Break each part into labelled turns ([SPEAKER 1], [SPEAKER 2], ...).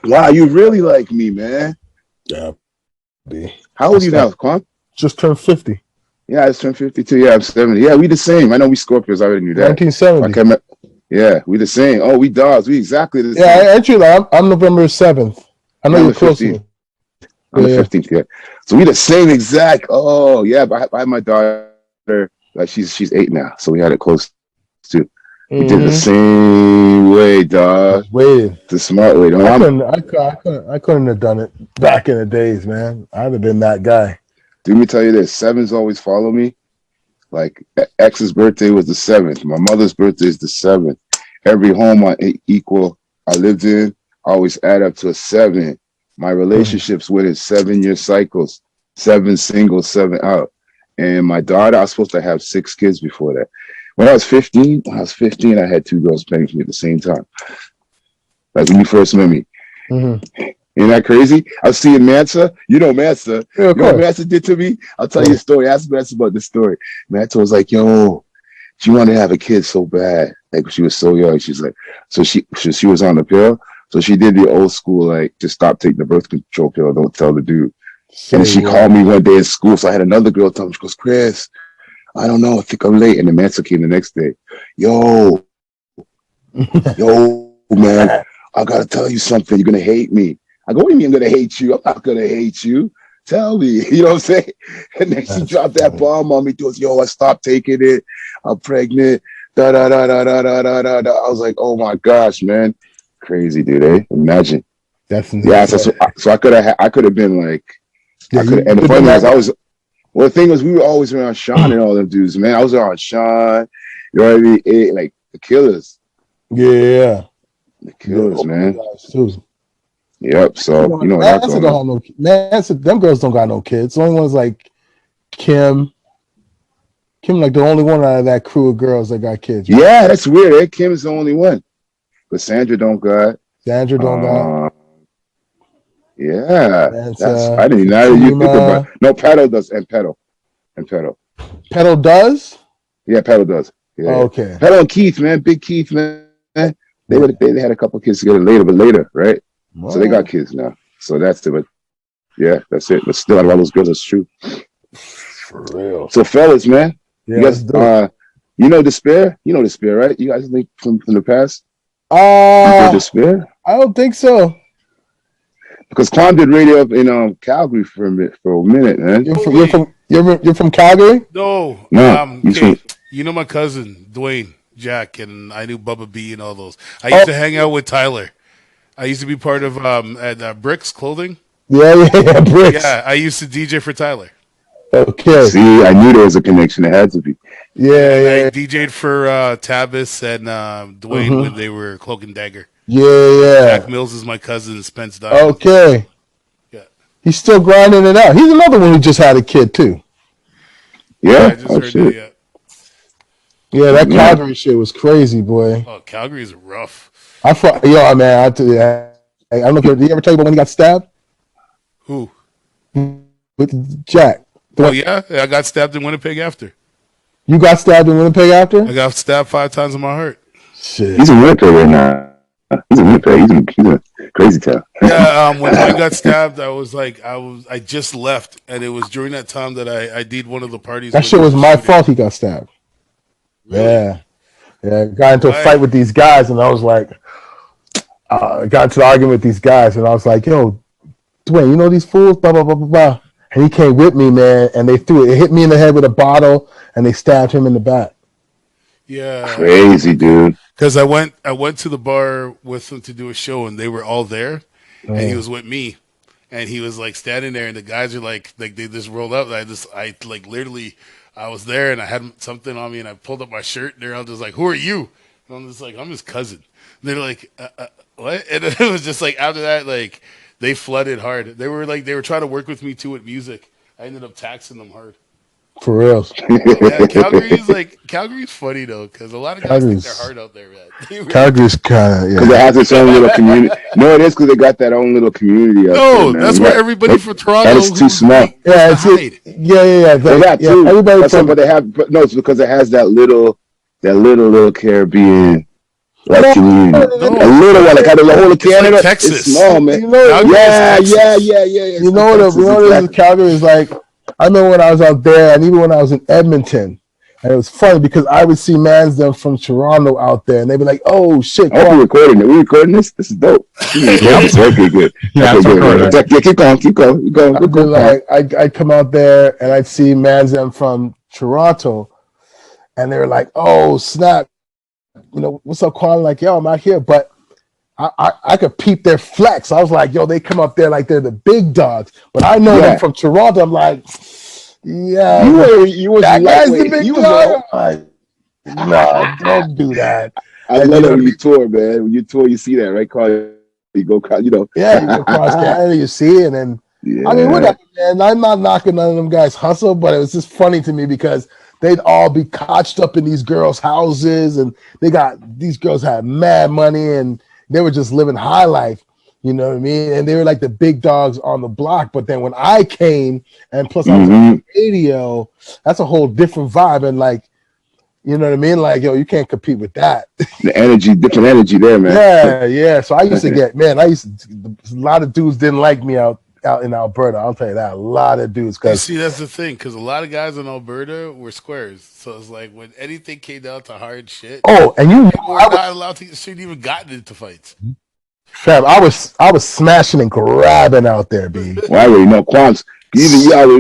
[SPEAKER 1] Wow, you really like me, man.
[SPEAKER 2] Yeah, B.
[SPEAKER 1] How
[SPEAKER 2] I
[SPEAKER 1] old are you
[SPEAKER 2] start
[SPEAKER 1] now, Quan?
[SPEAKER 2] just turned 50.
[SPEAKER 1] Yeah, I just turned 52. Yeah, I'm 70. Yeah, we the same. I know we Scorpios. I already knew that. I
[SPEAKER 2] 1970.
[SPEAKER 1] can Yeah, we the same. Oh, we dogs. We exactly the
[SPEAKER 2] Yeah,
[SPEAKER 1] same.
[SPEAKER 2] actually, I'm November 7th. I know
[SPEAKER 1] Yeah, I'm
[SPEAKER 2] you're
[SPEAKER 1] the
[SPEAKER 2] close to
[SPEAKER 1] 15th.
[SPEAKER 2] me.
[SPEAKER 1] I'm
[SPEAKER 2] Yeah,
[SPEAKER 1] the
[SPEAKER 2] yeah.
[SPEAKER 1] 15th. Yeah. So we the same exact. Oh, yeah. But I have my daughter. Like she's 8 now. So we had it close too. We did the
[SPEAKER 2] Mm-hmm.
[SPEAKER 1] same way, dog.
[SPEAKER 2] Just waiting.
[SPEAKER 1] The smart way. No,
[SPEAKER 2] I couldn't have done it back in the days, man. I'd have been that guy.
[SPEAKER 1] let me tell you this. Sevens always follow me. Like X's birthday was the 7th. My mother's birthday is the 7th. Every home I lived in, I always add up to a 7. My
[SPEAKER 2] Mhm.
[SPEAKER 1] relationships with is 7-year cycles, 7 single, 7 out. And my daughter, I was supposed to have 6 kids before that. When I was 15, I had 2 girls playing for me at the same time. Like when you first met me.
[SPEAKER 2] Mhm.
[SPEAKER 1] Ain't that crazy? I was seeing Mansa. You know Mansa.
[SPEAKER 2] Yeah, of
[SPEAKER 1] You know what
[SPEAKER 2] course.
[SPEAKER 1] Mansa did to me? I'll tell you a
[SPEAKER 2] Well,
[SPEAKER 1] story. Ask Mansa about this story. Mansa was like, yo, she wanted to have a kid so bad. Like she was so young. She's like, she was on the pill. So she did the old school, like, just stop taking the birth control pill. Don't tell the dude. And then
[SPEAKER 2] say
[SPEAKER 1] she called
[SPEAKER 2] what?
[SPEAKER 1] me one day at school. So I had another girl tell me, she goes, Chris, I don't know. I think I'm late. And then Mansa came the next day. Yo, man, I got to tell you something. You're going to hate me. I go, what do you mean I'm going to hate you? I'm not going to hate you. Tell me. You know what I'm saying? And then she
[SPEAKER 2] That's
[SPEAKER 1] dropped that
[SPEAKER 2] funny.
[SPEAKER 1] bomb on me. Goes, yo, I stopped taking it. I'm pregnant. Da da da da da da da da. I was like, oh my gosh, man, crazy, dude. Eh? Imagine.
[SPEAKER 2] That's
[SPEAKER 1] Yeah.
[SPEAKER 2] nuts.
[SPEAKER 1] So I could have been like,
[SPEAKER 2] Yeah,
[SPEAKER 1] I could.
[SPEAKER 2] you
[SPEAKER 1] And the
[SPEAKER 2] could have been
[SPEAKER 1] funny thing
[SPEAKER 2] that
[SPEAKER 1] was, I
[SPEAKER 2] guy.
[SPEAKER 1] was. Well, the thing was, we were always around Sean and all them dudes, man. I was around Sean. You know what I mean? Like
[SPEAKER 2] Yeah,
[SPEAKER 1] the
[SPEAKER 2] all
[SPEAKER 1] killers,
[SPEAKER 2] them
[SPEAKER 1] man.
[SPEAKER 2] guys too.
[SPEAKER 1] Yep. So you know what I got
[SPEAKER 2] Manson
[SPEAKER 1] going
[SPEAKER 2] don't
[SPEAKER 1] on.
[SPEAKER 2] have no. Manson, them girls don't got no kids. The only ones like Kim. Kim, like the only one out of that crew of girls that got kids, right?
[SPEAKER 1] Yeah, that's weird. Eh? Kim is the only one, but Sandra don't got.
[SPEAKER 2] Sandra don't got.
[SPEAKER 1] Uh, yeah, that's I
[SPEAKER 2] Mansa,
[SPEAKER 1] didn't even know you think about.
[SPEAKER 2] Fatima.
[SPEAKER 1] No, Pedal does, and Pedal.
[SPEAKER 2] Pedal does.
[SPEAKER 1] Yeah, Pedal does. Yeah,
[SPEAKER 2] Okay.
[SPEAKER 1] Pedal and Keith, man, Big Keith, man.
[SPEAKER 2] Yeah.
[SPEAKER 1] They had a couple kids together later, but later, right? So they got
[SPEAKER 2] Well,
[SPEAKER 1] kids now. So that's it. But yeah, that's it. But still, out of all those girls, that's true.
[SPEAKER 2] for real.
[SPEAKER 1] So fellas, man, you
[SPEAKER 2] Yeah, let's
[SPEAKER 1] guys,
[SPEAKER 2] do it.
[SPEAKER 1] you know Despair. You know Despair, right? You guys think from the past. You heard
[SPEAKER 2] Uh,
[SPEAKER 1] Despair?
[SPEAKER 2] I don't think so.
[SPEAKER 1] Because Quan did radio up in Calgary for a minute, man.
[SPEAKER 2] You're
[SPEAKER 3] Oh
[SPEAKER 2] from you're
[SPEAKER 3] wait,
[SPEAKER 2] from you're from Calgary?
[SPEAKER 3] no.
[SPEAKER 1] No, he's from.
[SPEAKER 3] Okay. You know my cousin Dwayne Jack, and I knew Bubba B and all those. I used
[SPEAKER 2] Oh,
[SPEAKER 3] to hang out with Tyler. I used to be part of at Bricks Clothing.
[SPEAKER 2] yeah, yeah, yeah, bricks.
[SPEAKER 3] Yeah, I used to DJ for Tyler.
[SPEAKER 2] Okay.
[SPEAKER 1] See, I knew there was a connection. It had to be.
[SPEAKER 3] Yeah,
[SPEAKER 2] Yeah,
[SPEAKER 3] and I
[SPEAKER 2] yeah.
[SPEAKER 3] DJ'd for Tabis and Dwayne when
[SPEAKER 2] Mm-hmm.
[SPEAKER 3] they were Cloak and Dagger.
[SPEAKER 2] Yeah,
[SPEAKER 3] Jack
[SPEAKER 2] yeah.
[SPEAKER 3] Mills is my cousin. Spence Diamonds is my
[SPEAKER 2] Okay.
[SPEAKER 3] cousin. Yeah,
[SPEAKER 2] He's still grinding it out. He's another one who just had a kid too.
[SPEAKER 3] yeah. I
[SPEAKER 1] Yeah.
[SPEAKER 3] just
[SPEAKER 1] Oh
[SPEAKER 3] heard that.
[SPEAKER 1] shit.
[SPEAKER 3] Yeah.
[SPEAKER 2] Yeah, that
[SPEAKER 1] Yeah.
[SPEAKER 2] Calgary shit was crazy, boy.
[SPEAKER 3] Oh, Calgary is rough.
[SPEAKER 2] Yo, man, I don't know if did he ever tell you about when he got stabbed
[SPEAKER 3] Who?
[SPEAKER 2] with Jack? The
[SPEAKER 3] Oh
[SPEAKER 2] one,
[SPEAKER 3] yeah, I got stabbed in Winnipeg after.
[SPEAKER 2] you got stabbed in Winnipeg
[SPEAKER 3] I
[SPEAKER 2] after?
[SPEAKER 3] got stabbed 5 times in my heart.
[SPEAKER 2] Shit.
[SPEAKER 1] He's in Winnipeg right now. He's in Winnipeg. He's in crazy town.
[SPEAKER 3] Yeah, when Dwayne got stabbed, I just left, and it was during that time that I did one of the parties
[SPEAKER 2] That
[SPEAKER 3] where
[SPEAKER 2] shit
[SPEAKER 3] there was
[SPEAKER 2] was
[SPEAKER 3] a
[SPEAKER 2] my
[SPEAKER 3] shooting.
[SPEAKER 2] fault he got stabbed.
[SPEAKER 3] Really?
[SPEAKER 2] Yeah. Yeah. Got into a fight
[SPEAKER 3] Why?
[SPEAKER 2] with these guys and I was like, got into an argument with these guys and I was like, yo, Dwayne, you know these fools? Blah blah blah blah blah. And he came with me, man, and they threw it. It hit me in the head with a bottle and they stabbed him in the back.
[SPEAKER 3] Yeah,
[SPEAKER 1] Crazy dude.
[SPEAKER 3] because I went to the bar with him to do a show, and they were all there, and he
[SPEAKER 2] Uh,
[SPEAKER 3] was with me, and he was like standing there, and the guys are like they just rolled up. And I like literally, I was there, and I had something on me, and I pulled up my shirt, and they're all just like, "Who are you?" And I'm just like, "I'm his cousin." And they're like, "What?" And it was just like after that, like they flooded hard. They were trying to work with me too with music. I ended up taxing them hard.
[SPEAKER 2] for real.
[SPEAKER 3] Yeah, Calgary's funny though, because a lot of guys think they're
[SPEAKER 2] Calgary's
[SPEAKER 3] hard out there, man. They really
[SPEAKER 2] Calgary's
[SPEAKER 3] do.
[SPEAKER 2] kind of
[SPEAKER 1] Because it
[SPEAKER 2] yeah.
[SPEAKER 1] has its own little community. No, it is because they got that own little community out there,
[SPEAKER 3] No,
[SPEAKER 1] man.
[SPEAKER 3] that's where everybody from
[SPEAKER 1] And
[SPEAKER 3] Toronto
[SPEAKER 1] it's too
[SPEAKER 3] who's
[SPEAKER 1] small.
[SPEAKER 3] white goes
[SPEAKER 2] Yeah,
[SPEAKER 3] to
[SPEAKER 2] it's it.
[SPEAKER 3] hide.
[SPEAKER 2] Yeah, yeah, yeah.
[SPEAKER 1] Well, that
[SPEAKER 2] Yeah,
[SPEAKER 1] too.
[SPEAKER 2] everybody
[SPEAKER 1] But
[SPEAKER 2] from
[SPEAKER 1] they have. But no, it's because it has that little Caribbean. Like community.
[SPEAKER 3] No,
[SPEAKER 1] A little one, like out of the whole of
[SPEAKER 3] it's like
[SPEAKER 1] Canada. It's
[SPEAKER 3] Texas.
[SPEAKER 1] small, man.
[SPEAKER 2] You know,
[SPEAKER 3] Calgary is
[SPEAKER 1] Yeah.
[SPEAKER 3] Texas.
[SPEAKER 1] It's
[SPEAKER 2] you
[SPEAKER 1] in
[SPEAKER 2] know
[SPEAKER 1] Texas,
[SPEAKER 2] this is
[SPEAKER 1] exactly.
[SPEAKER 2] Calgary is like. I remember when I was out there, and even when I was in Edmonton, and it was funny because I would see mans them from Toronto out there, and they'd be like, "Oh shit,
[SPEAKER 1] I hope
[SPEAKER 2] Kwame."
[SPEAKER 1] we're recording it. We're recording this. This is dope. This is recording this. Okay, good.
[SPEAKER 4] Yeah,
[SPEAKER 1] Okay,
[SPEAKER 4] it's recorded.
[SPEAKER 1] good. Yeah, keep going. Keep going. Keep going.
[SPEAKER 2] I'd be like, I'd come out there, and I'd see mans them from Toronto, and they were like, "Oh snap, what's up, Kwame?" Like, yo, I'm out here, but I could peep their flex. I was like, yo, they come up there like they're the big dogs, but I know them from Toronto. I'm like, yeah,
[SPEAKER 1] You was
[SPEAKER 2] that guy's the
[SPEAKER 1] lightweight.
[SPEAKER 2] big
[SPEAKER 1] You
[SPEAKER 2] dog.
[SPEAKER 1] was
[SPEAKER 2] I'm like, no, don't do that.
[SPEAKER 1] I
[SPEAKER 2] And
[SPEAKER 1] love
[SPEAKER 2] you
[SPEAKER 1] it
[SPEAKER 2] know,
[SPEAKER 1] when you tour, man. When you tour, you see that, right? Carl, you go,
[SPEAKER 2] yeah, you go across Canada, you see it, and I mean,
[SPEAKER 1] Yeah.
[SPEAKER 2] whatever, man. I'm not knocking none of them guys' hustle, but it was just funny to me because they'd all be cotched up in these girls' houses, and these girls had mad money, and they were just living high life. You know what I mean? And they were like the big dogs on the block. But then when I came, and plus I was on the radio, that's a whole different vibe. And like, you know what I mean? Like, yo, you can't compete with that.
[SPEAKER 1] The energy, different energy there, man.
[SPEAKER 2] Yeah. So I used to get, man, a lot of dudes didn't like me out in Alberta. I'll tell you that. A lot of dudes.
[SPEAKER 3] You
[SPEAKER 2] Cause
[SPEAKER 3] see, that's the thing, because a lot of guys in Alberta were squares. So it's like when anything came down to hard shit,
[SPEAKER 2] and you know,
[SPEAKER 3] people were not allowed to shouldn't even gotten into fights.
[SPEAKER 2] Fam, I was smashing and grabbing out there, B.
[SPEAKER 1] Well, I already know Kwame.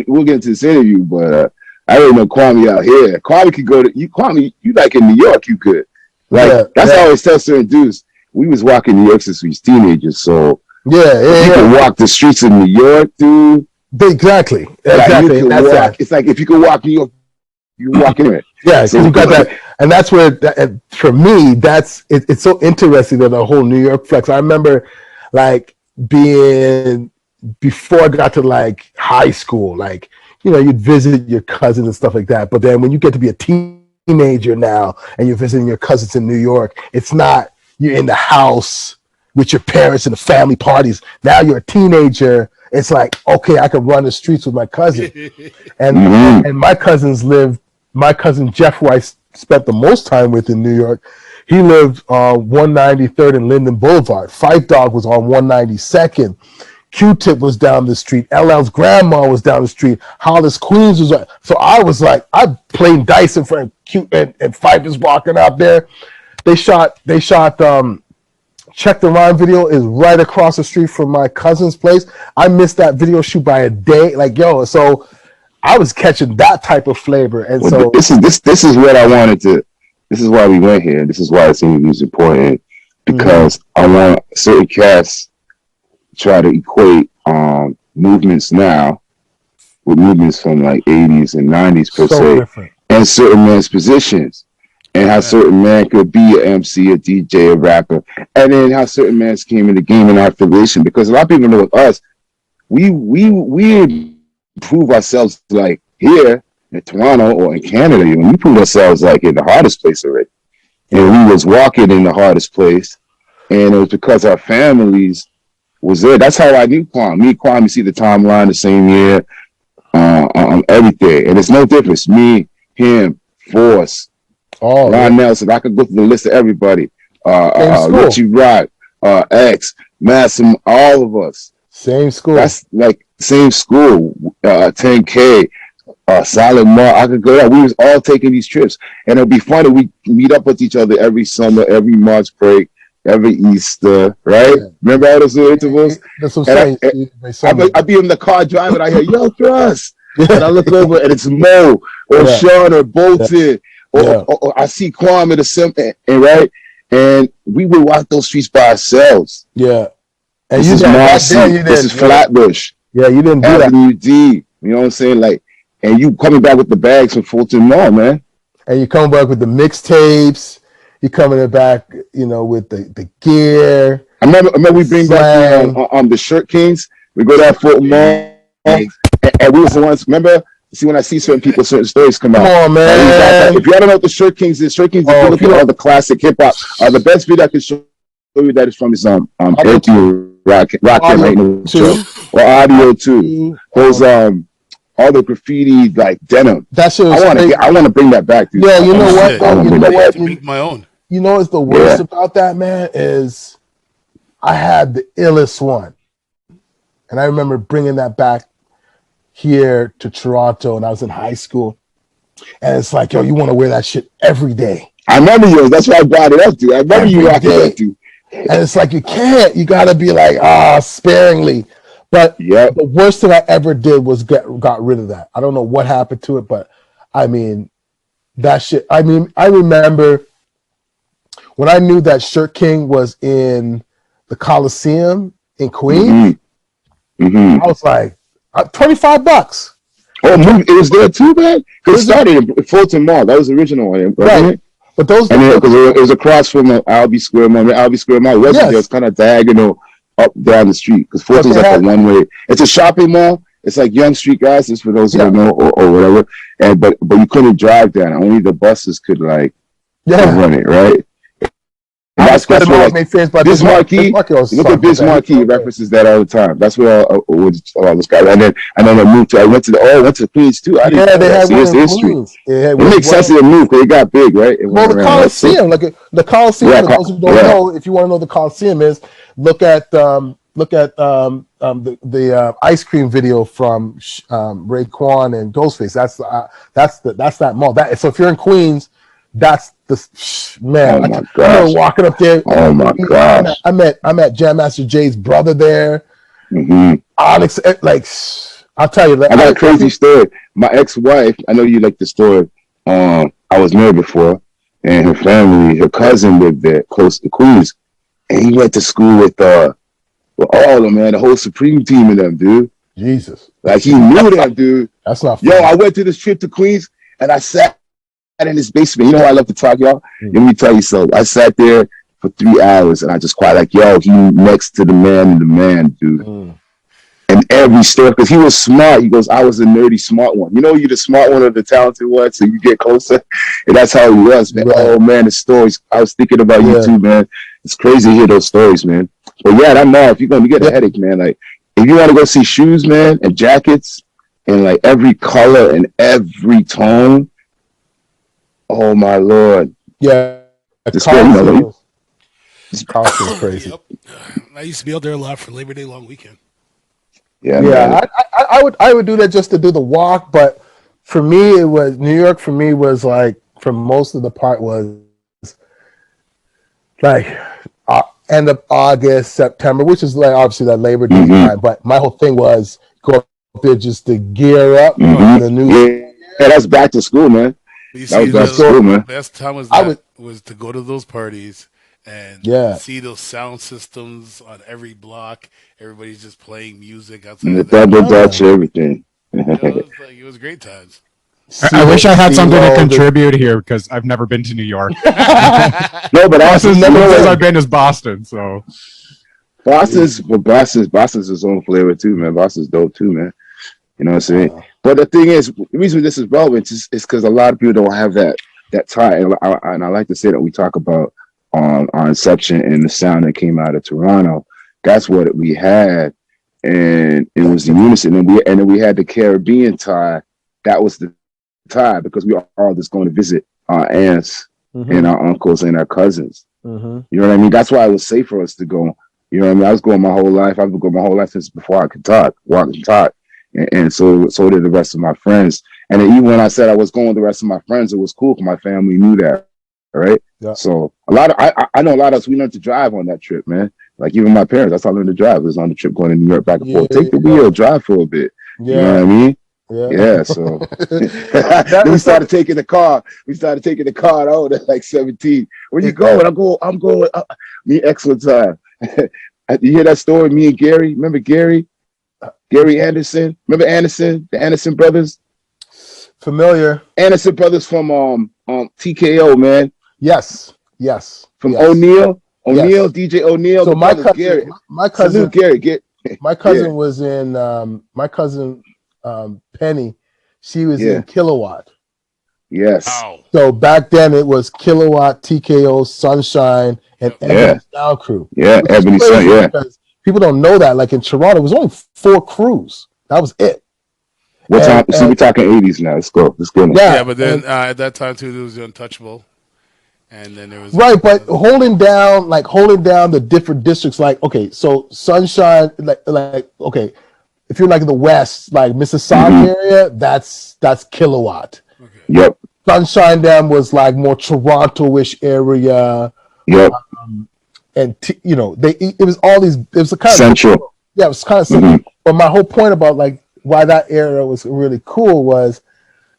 [SPEAKER 1] We'll get into this interview, but I already know Kwame out here. Kwame could go to you. Kwame, you like in New York, you could. Like that's how I always tell certain dudes. We was walking New York since we was teenagers, so you could walk the streets of New York, dude.
[SPEAKER 2] Exactly.
[SPEAKER 1] Like, you can walk. It's like if you could walk New York, you walk in it.
[SPEAKER 2] Yeah, so you got that, and that's where for me, it's so interesting that the whole New York flex. I remember like being before I got to like high school, like you'd visit your cousins and stuff like that. But then when you get to be a teenager now and you're visiting your cousins in New York, it's not you're in the house with your parents and the family parties. Now you're a teenager. It's like, okay, I can run the streets with my cousin, and my cousins lived. My cousin Jeff, who I spent the most time with in New York, he lived on 193rd and Linden Boulevard. Fight Dog was on 192nd. Q-Tip was down the street. LL's grandma was down the street. Hollis Queens was. So I was like, I played dice in front of Q and Fight was walking out there. They shot. Check the Rhyme video is right across the street from my cousin's place. I missed that video shoot by a day. Like, yo, so I was catching that type of flavor. And so
[SPEAKER 1] this is what I wanted to. This is why we went here. This is why this interview is important, because I want certain cats try to equate movements now with movements from like 80s and 90s per se,
[SPEAKER 2] different.
[SPEAKER 1] And certain men's positions. And how certain men could be an MC, a DJ, a rapper, and then how certain men came in the game and our affiliation. Because a lot of people know with us, we prove ourselves like here in Toronto or in Canada. We prove ourselves like in the hardest place already, and we was walking in the hardest place, and it was because our families was there. That's how I knew Kwame. Me, Kwame, see the timeline the same year, everything, and it's no difference. Me, him, Force. Ron Nelson. I could go through the list of everybody. Richie Rock, X, Massim, all of us.
[SPEAKER 2] Same school.
[SPEAKER 1] That's like same school. 10K, Silent Mar. I could go there. We was all taking these trips, and it'll be funny. We meet up with each other every summer, every March break, every Easter, right? Yeah. Remember all those little intervals?
[SPEAKER 2] That's what I'm saying.
[SPEAKER 1] I'd be in the car driving. I hear, yo, Thrust. And I look over, and it's Mo or Sean or Bolton. Or I see Kwame the Simple, and right, and we would walk those streets by ourselves.
[SPEAKER 2] Yeah, and
[SPEAKER 1] this is Marcy, this is Flatbush.
[SPEAKER 2] Yeah, you didn't do
[SPEAKER 1] Avenue D. You know what I'm saying? Like, and you coming back with the bags from Fulton Mall, man.
[SPEAKER 2] And you coming back with the mixtapes. You coming back, with the gear.
[SPEAKER 1] I remember we bring back the Shirt Kings. We go to Fulton Mall, and we was the ones. Remember. See, when I see certain people, certain stories come out.
[SPEAKER 2] Come on, man.
[SPEAKER 1] If you don't know what the Shirt Kings is, Shirt Kings, if you look at all the classic hip hop, the best video I can show you that is from is Earthy Rock right now, or Audio 2. Those all the graffiti like denim.
[SPEAKER 2] That shit was
[SPEAKER 1] I want to bring that back. Dude.
[SPEAKER 2] Yeah, you know what?
[SPEAKER 3] I want to make my own.
[SPEAKER 2] You know what's the worst about that, man, is I had the illest one. And I remember bringing that back here to Toronto, and I was in high school. And it's like, yo, you want to wear that shit every day.
[SPEAKER 1] I remember yours. That's why I brought it up to. I remember you rocking that too.
[SPEAKER 2] And it's like, you can't. You got to be like, sparingly. But the worst thing I ever did was got rid of that. I don't know what happened to it, but I mean, that shit. I mean, I remember when I knew that Shirt King was in the Coliseum in Queens. I was like, $25.
[SPEAKER 1] Oh, it was there too, man. Because it started in Fulton Mall. That was the original one,
[SPEAKER 2] right? But those,
[SPEAKER 1] and because it was across from Albee Square Mall. Albee Square Mall wasn't there. It's kind of diagonal up down the street. Because Fulton's like a one way. It's a shopping mall. It's like Young Street, guys. It's for those who don't know or whatever. And but you couldn't drive down. Only the buses could could run it, right? And that's where Biz Marquee. Look at Biz Marquee references that all the time. That's where all those guys. And then I moved to. I went to Queens too. I didn't they had one in Queens. It makes sense to move because it got big, right?
[SPEAKER 2] Well, the Coliseum, the Coliseum. For those who don't know, if you want to know the Coliseum is, look at the ice cream video from Raekwon and Ghostface. That's that mall. So if you're in Queens, that's the man.
[SPEAKER 1] Oh my
[SPEAKER 2] I remember walking up there.
[SPEAKER 1] Oh my gosh!
[SPEAKER 2] I met Jam Master Jay's brother there. Onyx, I'll tell you.
[SPEAKER 1] I got a crazy story. My ex-wife. I know you like the story. I was married before, and her family, her cousin lived there, close to Queens, and he went to school with all of them, man. The whole Supreme team of them, dude.
[SPEAKER 2] Jesus,
[SPEAKER 1] like he knew them, dude.
[SPEAKER 2] That's not.
[SPEAKER 1] Yo, I went to this trip to Queens, and I sat in his basement. You know how I love to talk, y'all? Let me tell you something. I sat there for 3 hours and I just quiet like, yo, he next to the man, dude. And every story, because he was smart. He goes, I was a nerdy smart one. You know, you're the smart one or the talented one, so you get closer. And that's how he was, man. Right. Oh, man, the stories. I was thinking about you too, man. It's crazy to hear those stories, man. But yeah, that mall, if you're going to get a headache, man, like, if you want to go see shoes, man, and jackets, and like every color and every tone, oh my Lord!
[SPEAKER 2] Yeah,
[SPEAKER 1] Coliseum
[SPEAKER 2] is crazy.
[SPEAKER 3] Yep. I used to be out there a lot for Labor Day long weekend.
[SPEAKER 2] Yeah. I would do that just to do the walk, but for me, it was New York. For me, was like for most of the part was like end of August, September, which is like obviously that Labor Day time. But my whole thing was go up there just to gear up for the new.
[SPEAKER 1] Yeah, that's back to school, man.
[SPEAKER 3] You see, the best time was to go to those parties and see those sound systems on every block. Everybody's just playing music outside.
[SPEAKER 1] And the double Dutch, everything.
[SPEAKER 3] It was great times.
[SPEAKER 4] I wish I had something to contribute here because I've never been to New York.
[SPEAKER 1] No, but
[SPEAKER 4] Austin's never place I've been is Boston. So
[SPEAKER 1] Boston's its own flavor too, man. Boston's dope too, man. You know what I'm saying? But the thing is, the reason this is relevant is because a lot of people don't have that tie. And I like to say that we talk about our inception and the sound that came out of Toronto. That's what we had, and it was the unison. And then we had the Caribbean tie. That was the tie because we were all just going to visit our aunts and our uncles and our cousins. You know what I mean? That's why it was safe for us to go. You know what I mean? I was going my whole life. I've been going my whole life since before I could walk and talk. And so did the rest of my friends. And then even when I said I was going with the rest of my friends, it was cool because my family knew that, right? Yeah. So I know a lot of us, we learned to drive on that trip, man. Like even my parents, that's how I learned to drive. It was on the trip going to New York back and forth. Take the wheel, drive for a bit. Yeah. You know what I mean? Yeah, so then we started taking the car. Out at like 17. Where you going? I'm going. Me excellent time. You hear that story? Me and Gary. Remember Gary? Gary Anderson. Remember Anderson? The Anderson brothers.
[SPEAKER 2] Familiar.
[SPEAKER 1] Anderson brothers from TKO, man.
[SPEAKER 2] Yes.
[SPEAKER 1] From O'Neal, DJ O'Neal.
[SPEAKER 2] So my cousin, Gary. My cousin
[SPEAKER 1] Gary.
[SPEAKER 2] My cousin was in. My cousin Penny. She was in Kilowatt.
[SPEAKER 1] Yes.
[SPEAKER 3] Wow.
[SPEAKER 2] So back then it was Kilowatt, TKO, Sunshine, and Ebony Sound Crew.
[SPEAKER 1] Yeah, Ebony Sound. Yeah.
[SPEAKER 2] People don't know that. Like in Toronto, it was only 4 crews. That was it.
[SPEAKER 1] What time? So we're talking 80s now. Let's go.
[SPEAKER 3] Yeah, but then at that time too, there was the Untouchable, and then there was
[SPEAKER 2] Right, but holding down the different districts, like, okay, so Sunshine, like okay, if you're like in the West, like Mississauga area, that's Kilowatt.
[SPEAKER 3] okay.
[SPEAKER 1] Yep.
[SPEAKER 2] Sunshine Dam was like more Toronto-ish area,
[SPEAKER 1] Yep.
[SPEAKER 2] and it was all these. It was a kind of
[SPEAKER 1] Central.
[SPEAKER 2] Yeah, it was kind of central. But my whole point about like why that area was really cool was,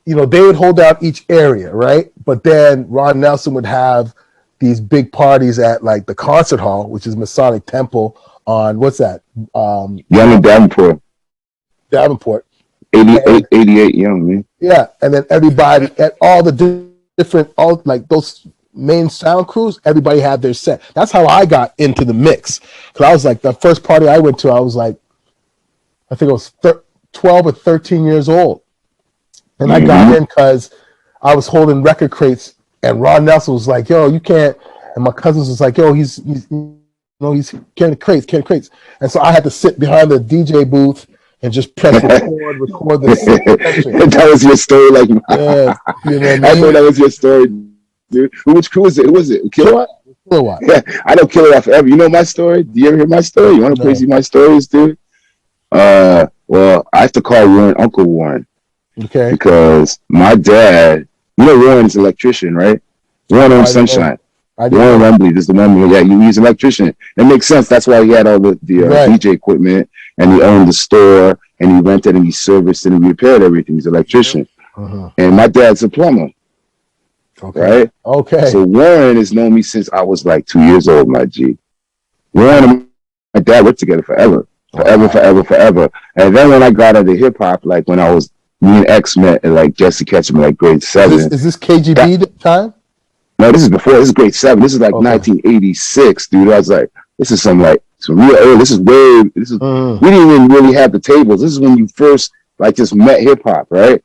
[SPEAKER 2] they would hold down each area, right? But then Ron Nelson would have these big parties at like the concert hall, which is Masonic Temple on what's that?
[SPEAKER 1] Young and Davenport.
[SPEAKER 2] Davenport.
[SPEAKER 1] 88 young, man.
[SPEAKER 2] Yeah, and then everybody at all the different, all like those main sound crews, everybody had their set. That's how I got into the mix. Because I was like, the first party I went to, I was like, I think I was 12 or 13 years old. And I got in because I was holding record crates, and Ron Nelson was like, yo, you can't. And my cousins was like, yo, he's carrying crates. And so I had to sit behind the DJ booth and just press record this.
[SPEAKER 1] That was your story, like,
[SPEAKER 2] yeah,
[SPEAKER 1] I know that was your story, dude. Which crew was it? Who was it? Kilowatt?
[SPEAKER 2] Kilowatt.
[SPEAKER 1] Yeah, I know Kilowatt forever. You know my story? Do you ever hear my story? You want to see my stories, dude? Well, I have to call Warren Uncle Warren.
[SPEAKER 2] Okay.
[SPEAKER 1] Because my dad, Warren's an electrician, right? Warren owns Sunshine. Warren Wembley is the one. Yeah, he's an electrician. It makes sense. That's why he had all the DJ equipment, and he owned the store, and he rented, and he serviced, and he repaired everything. He's an electrician. And my dad's a plumber.
[SPEAKER 2] Okay.
[SPEAKER 1] Right?
[SPEAKER 2] Okay.
[SPEAKER 1] So Warren has known me since I was like 2 years old, my G. Warren and my dad worked together forever. Forever. And then when I got into hip hop, like when me and X met at like Jesse Ketchum in like grade 7.
[SPEAKER 2] Is this KGB time?
[SPEAKER 1] No, this is before. This is grade 7. This is like 1986, dude. I was like, this is some real early. We didn't even really have the tables. This is when you first like just met hip hop, right?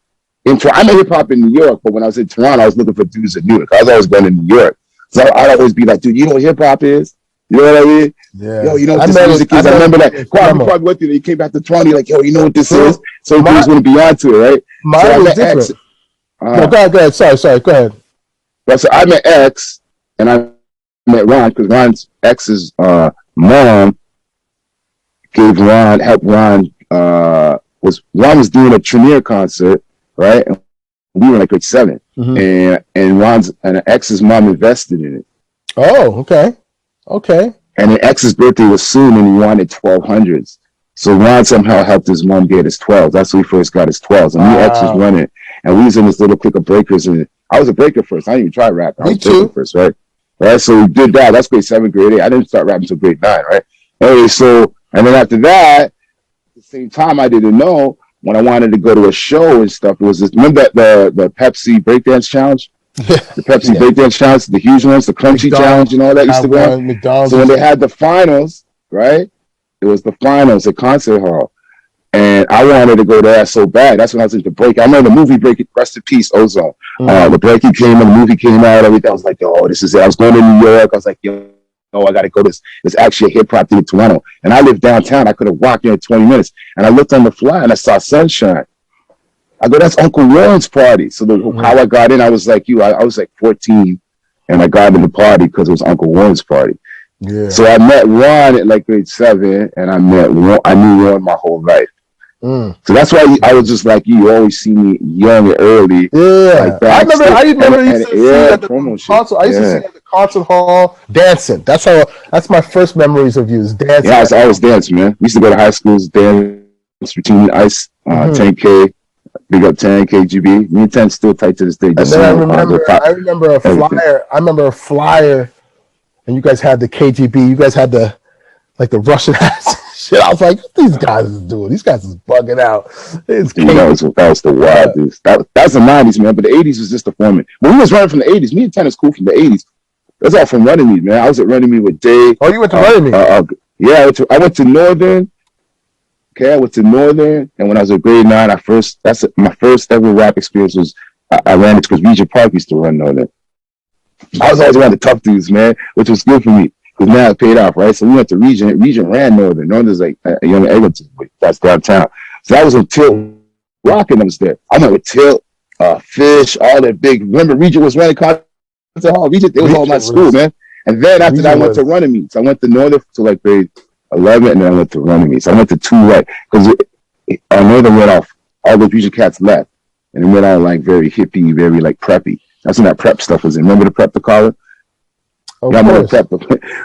[SPEAKER 1] I met hip hop in New York, but when I was in Toronto, I was looking for dudes in New York. I was always going to New York. So I'd always be like, dude, you know what hip hop is? You know what I mean?
[SPEAKER 2] Yeah.
[SPEAKER 1] Yo, you know what this music is? I remember that. Kwame went through. He came back to Toronto. Like, yo, you know what this is? So dudes want to be onto it, right?
[SPEAKER 2] Mine was different. No, go ahead. Sorry. Go ahead.
[SPEAKER 1] Well, so I met X, and I met Ron because Ron's X's mom helped Ron. Ron was doing a Trenier concert, right? And we were like grade 7, and X's mom invested in it.
[SPEAKER 2] Oh, okay. And
[SPEAKER 1] then X's birthday was soon, and he wanted 1200s. So Ron somehow helped his mom get his 12s. That's when he first got his 12s. And me and X was running, and we was in this little clique of breakers. And I was a breaker first. I didn't even try rap. I was breaker first, right? So we did that. That's grade 7, grade 8. I didn't start rapping until grade 9, right? Anyway, and then after that, at the same time, I didn't know when I wanted to go to a show and stuff. It was this. Remember the Pepsi breakdance challenge? The Pepsi breakdance challenge, the huge ones, the crunchy challenge, and all that used to go. So when they had the finals, right? It was the finals at Concert Hall, and I wanted to go there so bad. That's when I was into break. I remember the movie Break. Rest in peace, Ozone. The breaking came and the movie came out. Everything. I was like, oh, this is it. I was going to New York. I was like, yo, I got to go. It's actually a hip hop thing in Toronto, and I live downtown. I could have walked in 20 minutes, and I looked on the fly and I saw Sunshine. I go, that's Uncle Warren's party. So how I got in, I was like you. I was like 14, and I got in the party because it was Uncle Warren's party. Yeah. So I met Ron at like grade 7, and I knew Ron my whole life. So that's why I was just like you always see me young and early.
[SPEAKER 2] Yeah, I remember you used to see at the concert. I used to see at the concert hall dancing. That's my first memories of you is dancing.
[SPEAKER 1] Yeah, I was dancing, man. We used to go to high schools, dance routine, ice, 10K. Big up 10 KGB. Me and 10 still tight to this day.
[SPEAKER 2] And then I remember a flyer. I remember a flyer, and you guys had the KGB. You guys had the Russian hats. Shit. I was like, what these guys is doing? These guys is bugging out.
[SPEAKER 1] That was the wild dudes. That's the 90s, man. But the 80s was just the format. When we was running from the 80s, me and 10 is cool from the 80s. That's all from Runnymede, man. I was at Runnymede with Dave.
[SPEAKER 2] Oh, you went to Runnymede?
[SPEAKER 1] Yeah, I went to Northern. Okay, I went to Northern, and when I was in grade 9, my first ever rap experience was I ran it because Regent Park used to run Northern. I was always one of the tough dudes, man, which was good for me because now it paid off, right? So we went to Regent. Regent ran Northern. Northern's like a young Eglinton, but that's downtown. So that was when Tilt Rockin' was there. I went with Tilt, Fish, all that big. Remember, Regent was running to Harlem. It was all my school, man. And then after that, I went to running meets. I went to Northern to like grade 11, and then I went to running meets. I went to two right because Northern went off. All the future cats left, and it went on like very hippie, very like preppy. That's when that prep stuff was in. Remember the prep to call it? Prep.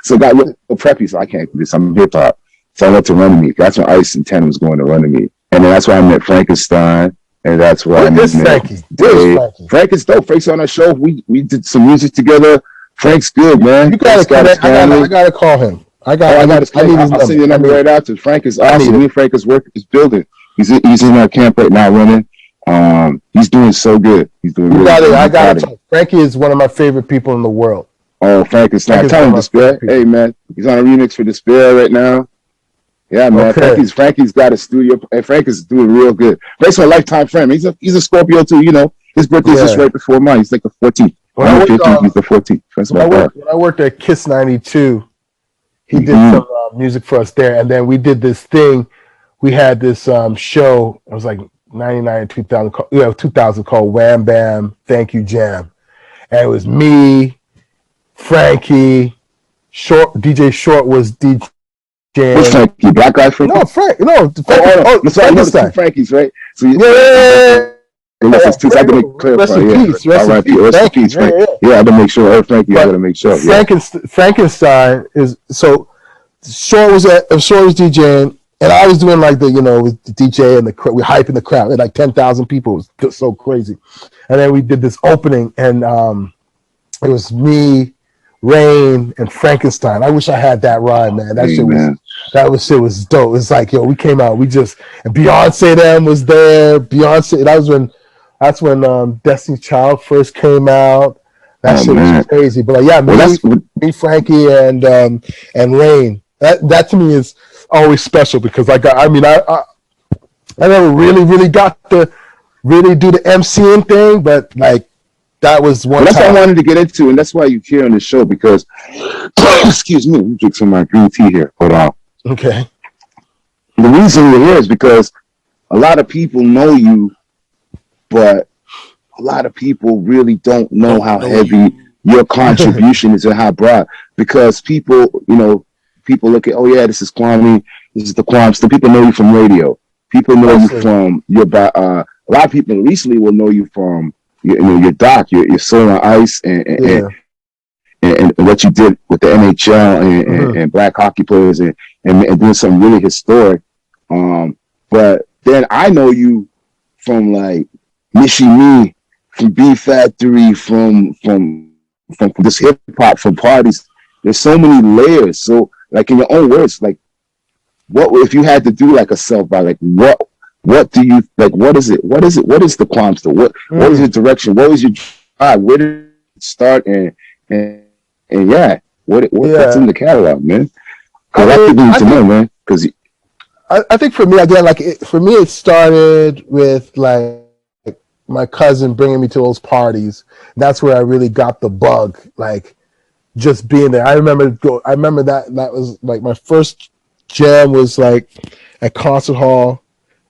[SPEAKER 1] So got real preppy. So I can't do this. I'm hip hop. So I went to running meet. That's when Ice and Ten was going to running meet, and then that's why I met Frankenstein. And that's why I met
[SPEAKER 2] Frankie.
[SPEAKER 1] Frank is dope. Frank's on our show. We did some music together. Frank's good, man.
[SPEAKER 2] You gotta I gotta call him. I'll
[SPEAKER 1] send your number right after. Frank is awesome. Me and Frank is building. He's in our camp right now running. He's doing so good. He's doing really good.
[SPEAKER 2] I got it. Frankie is one of my favorite people in the world.
[SPEAKER 1] Oh, Frankenstein. Tell him Despair. Hey, man. He's on a remix for Despair right now. Yeah, man. Okay. Frankie's got a studio, and Frank is doing real good. Frank's my lifetime friend. He's a Scorpio too. You know, his birthday's just right before mine. He's like the 14th. He's the 14th.
[SPEAKER 2] When I worked at Kiss 92, he did some music for us there, and then we did this thing. We had this show. It was like 99, 2000 called Wham Bam Thank You Jam, and it was me, Frankie, DJ Short was DJ.
[SPEAKER 1] What's Frankie? Black guy Frankie?
[SPEAKER 2] No, Frank. No,
[SPEAKER 1] Frankenstein. Frankie's right. So I had to make clear.
[SPEAKER 2] Rest in peace.
[SPEAKER 1] Rest in peace, Frank. Yeah, I had to make sure. Frankie, I got to make sure.
[SPEAKER 2] Frankenstein is so. Short was DJing, and I was doing like with the DJ and we hyping the crowd. Had like 10,000 people. It was just so crazy. And then we did this opening, and it was me, Rain, and Frankenstein. I wish I had that rhyme, man. That shit was dope. It's like, we came out. And Beyonce then was there. Beyonce. That's when Destiny's Child first came out. That shit was crazy. But me, Frankie, and Rain. That to me is always special because I never really got to really do the MCing thing, but like that was one.
[SPEAKER 1] That's what I wanted to get into, and that's why you're here on the show because excuse me, let me drink some of my green tea here. Hold on.
[SPEAKER 2] Okay.
[SPEAKER 1] The reason you're here is because a lot of people know you, but a lot of people really don't know how heavy your contribution is and how broad. Because people look at, this is Kwame, this is the Kwame. So people know you from radio. People know you from a lot of people recently will know you from your doc, your Soul on Ice, and what you did with the NHL and black hockey players and doing something really historic. But then I know you from like Mishi Me, from B Factory, from this hip hop, from parties. There's so many layers. So like in your own words, like what if you had to do like a self by like what do you like? What is it? What is the Kwamster? What is your direction? What was your drive? Where did it start? And what's in the catalog, man? Because I think we need to know, man. Because
[SPEAKER 2] I think for me again, it started with like my cousin bringing me to those parties. That's where I really got the bug, like just being there. I remember that was like my first jam was like at Concert Hall.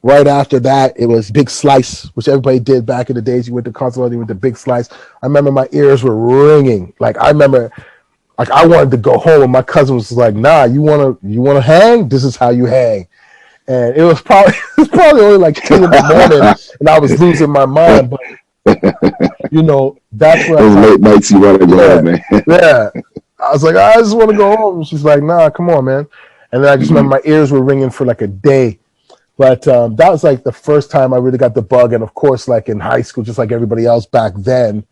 [SPEAKER 2] Right after that, it was Big Slice, which everybody did back in the days. You went to Concert Hall, you went to Big Slice. I remember my ears were ringing. Like I remember, like I wanted to go home, and my cousin was like, "Nah, you wanna hang? This is how you hang." And it was probably only like 2 in the morning, and I was losing my mind. But that's where
[SPEAKER 1] those late nights you want to go home, man.
[SPEAKER 2] Yeah, I was like, I just want to go home. And she's like, "Nah, come on, man." And then I just remember my ears were ringing for like a day. But that was like the first time I really got the bug. And of course, like in high school, just like everybody else back then,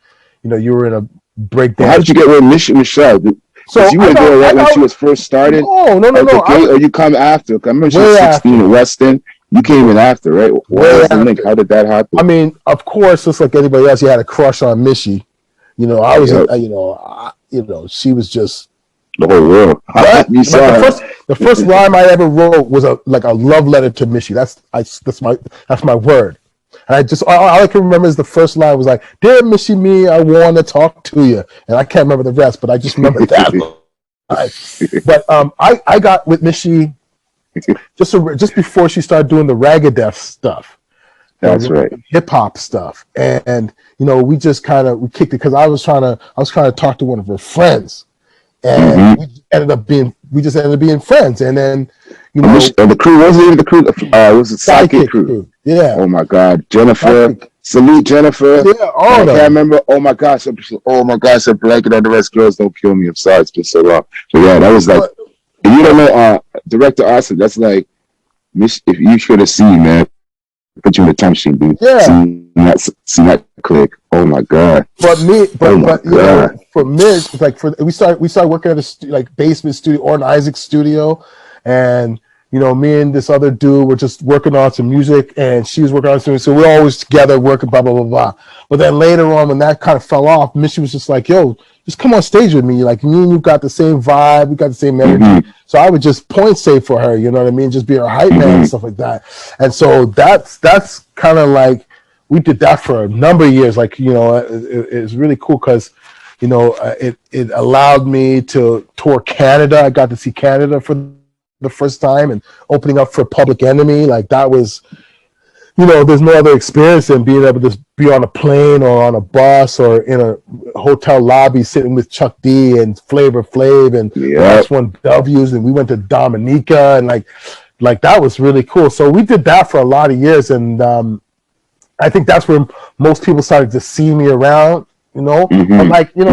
[SPEAKER 2] you were in a breakdown.
[SPEAKER 1] How did you get with Michelle? So you were there right when she was first started?
[SPEAKER 2] No.
[SPEAKER 1] Or you come after? I remember she was 16 in Weston. You came in after, right? What was the link? How did that happen?
[SPEAKER 2] I mean, of course, just like anybody else, you had a crush on Missy. I was, she was just
[SPEAKER 1] the whole world. You saw
[SPEAKER 2] the first rhyme I ever wrote was a love letter to Missy. That's my word. And all I can remember is the first line was like, "Dear Missy Me, I want to talk to you." And I can't remember the rest, but I just remember that. But I got with Missy just before she started doing the Ragadeth stuff.
[SPEAKER 1] That's right.
[SPEAKER 2] hip hop stuff, and we just we kicked it because I was trying to talk to one of her friends, and we just ended up being friends, and then
[SPEAKER 1] the crew wasn't even the crew. Was it Sidekick crew?
[SPEAKER 2] Yeah.
[SPEAKER 1] Oh my God, Jennifer. Salute Jennifer.
[SPEAKER 2] Yeah, all
[SPEAKER 1] I
[SPEAKER 2] of them.
[SPEAKER 1] can't remember. Oh my gosh, a blanket on the rest. Girls don't kill me. I'm sorry, it's been so long. But yeah, that was like. If you don't know, Director Austin, that's like, if you should have seen, man, put you in the time machine, dude.
[SPEAKER 2] Yeah.
[SPEAKER 1] See that click. Oh my God.
[SPEAKER 2] For me, like we started working at a basement studio, Orton Isaac studio, and me and this other dude were just working on some music, and she was working on something. So we're always together working, blah blah blah blah. But then later on, when that kind of fell off, Missy was just like, "Yo, just come on stage with me. Like me and you got the same vibe, we got the same energy." So I would just point say for her, you know what I mean, just be her hype man and stuff like that. And so that's kind of like we did that for a number of years. Like it's really cool because it allowed me to tour Canada. I got to see Canada for the first time and opening up for Public Enemy. Like that was, there's no other experience than being able to be on a plane or on a bus or in a hotel lobby sitting with Chuck D and Flavor Flav and X1Ws, and we went to Dominica, and like that was really cool. So we did that for a lot of years, and I think that's where most people started to see me around, But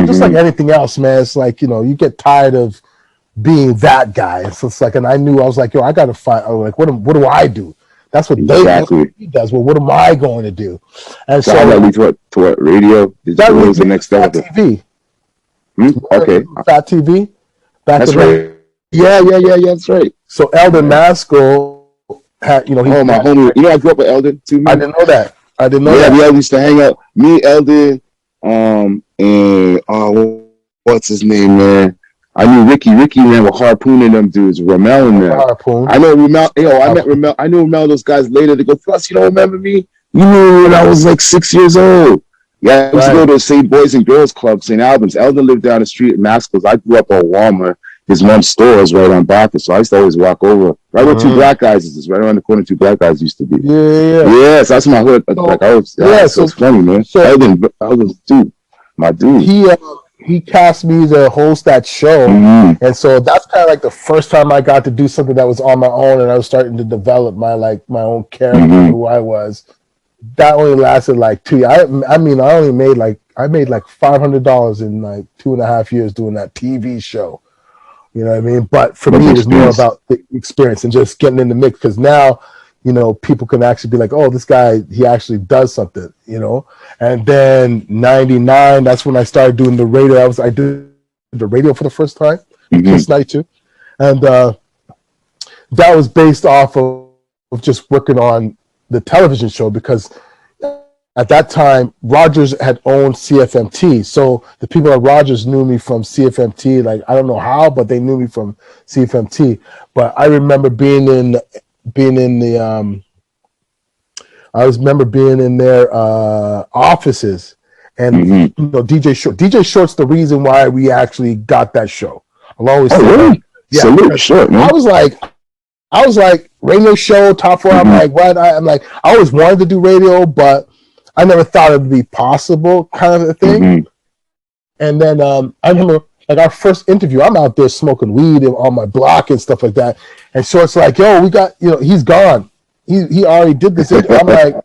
[SPEAKER 2] just like anything else, man, it's like, you get tired of being that guy. So it's like, and I was like, yo, I got to find, like, what do I do? That's what he does. Well, what am I going to do? And so
[SPEAKER 1] that leads to what radio? That was the next step.
[SPEAKER 2] TV.
[SPEAKER 1] Okay.
[SPEAKER 2] Fat TV.
[SPEAKER 1] That's right. Yeah, that's right.
[SPEAKER 2] So Eldon Maskell had,
[SPEAKER 1] my homie. I grew up with Eldon too. Man.
[SPEAKER 2] I didn't know that. Yeah,
[SPEAKER 1] we used to hang out. Me, Eldon, and what's his name, man? I knew Ricky. Ricky ran with Harpoon and them dudes. Ramel and them.
[SPEAKER 2] Harpoon.
[SPEAKER 1] I know Ramel. I met Ramel. I knew Ramel. Those guys later. They go, plus, you don't remember me? You knew when I was like 6 years old. Yeah, I used to go to the same Boys and Girls Club, St. Albans. Eldon lived down the street at Maskell's. I grew up on Walmart. His mom's store is right on Bacchus, so I used to always walk over. Right where Two Black Guys is. Right around the corner, Two Black Guys used to be.
[SPEAKER 2] Yeah.
[SPEAKER 1] So that's my hood. So it's funny, man. So Eldon, dude, my dude.
[SPEAKER 2] He cast me to host that show, and so that's kind of like the first time I got to do something that was on my own, and I was starting to develop my own character, who I was. That only lasted like 2 years. I made like $500 in like 2.5 years doing that TV show. You know what I mean? But for me, it was more about the experience and just getting in the mix, because now, people can actually be like, oh, this guy, he actually does something, And then 99, that's when I started doing the radio. I did the radio for the first time, Kiss 92. And that was based off of just working on the television show, because at that time, Rogers had owned CFMT. So the people at Rogers knew me from CFMT. Like, I don't know how, but they knew me from CFMT. But I remember being in their offices, and DJ Short's the reason why we actually got that show. I'll always say
[SPEAKER 1] really?
[SPEAKER 2] Yeah,
[SPEAKER 1] Salute Short, man.
[SPEAKER 2] I was like radio show top 4. I'm like, what? I'm like, I always wanted to do radio, but I never thought it would be possible, kind of a thing. And then I remember, like, our first interview, I'm out there smoking weed on my block and stuff like that. And Short's like, yo, we got, he's gone. He already did this. I'm like,